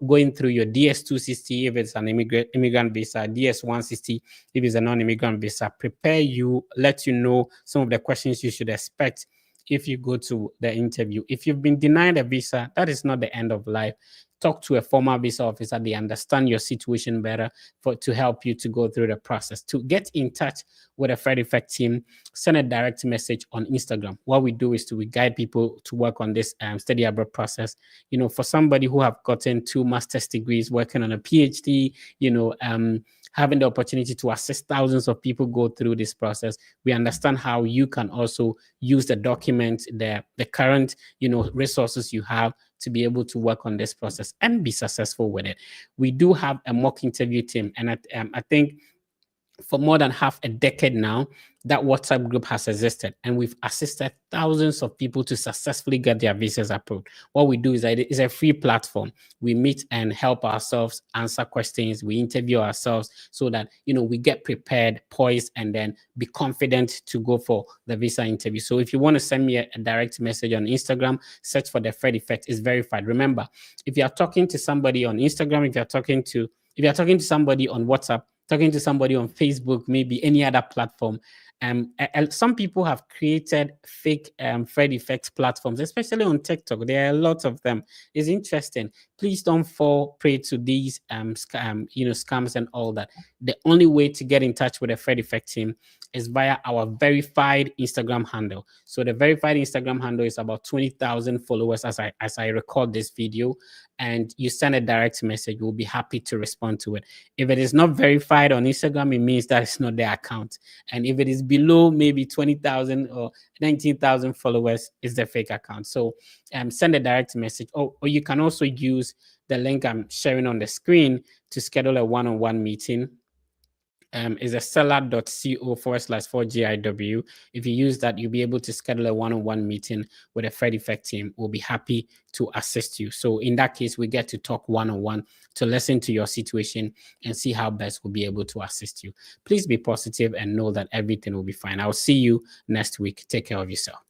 going through your DS-260 if it's an immigrant visa, DS-160 if it's a non-immigrant visa, prepare you, let you know some of the questions you should expect if you go to the interview. If you've been denied a visa, that is not the end of life. Talk to a former visa officer. They understand your situation better to help you to go through the process. To get in touch with a Fred Effect team, send a direct message on Instagram. What we do is we guide people to work on this study abroad process. For somebody who have gotten 2 master's degrees, working on a PhD, having the opportunity to assist thousands of people go through this process, we understand how you can also use the document, the current, resources you have to be able to work on this process and be successful with it. We do have a mock interview team, and I think for more than half a decade now, that WhatsApp group has existed, and we've assisted thousands of people to successfully get their visas approved. What we do is that it's a free platform. We meet and help ourselves answer questions. We interview ourselves so that we get prepared, poised, and then be confident to go for the visa interview. So if you want to send me a direct message on Instagram, search for the Fred Effect. It's verified. Remember, if you are talking to somebody on Instagram, if you're talking to somebody on WhatsApp, talking to somebody on Facebook, maybe any other platform, Some people have created fake Fred Effects platforms, especially on TikTok. There are a lot of them. It's interesting. Please don't fall prey to these scams and all that. The only way to get in touch with the Fred Effect team is via our verified Instagram handle. So the verified Instagram handle is about 20,000 followers as I record this video, and you send a direct message. We'll be happy to respond to it. If it is not verified on Instagram, it means that it's not their account. And if it is below maybe 20,000 or 19,000 followers, it's the fake account. So send a direct message. Or you can also use the link I'm sharing on the screen to schedule a one-on-one meeting. Is a stellar.co/4GIW. If you use that, you'll be able to schedule a one-on-one meeting with a Fred Effect team. We'll be happy to assist you. So in that case, we get to talk one-on-one to listen to your situation and see how best we'll be able to assist you. Please be positive and know that everything will be fine. I'll see you next week. Take care of yourself.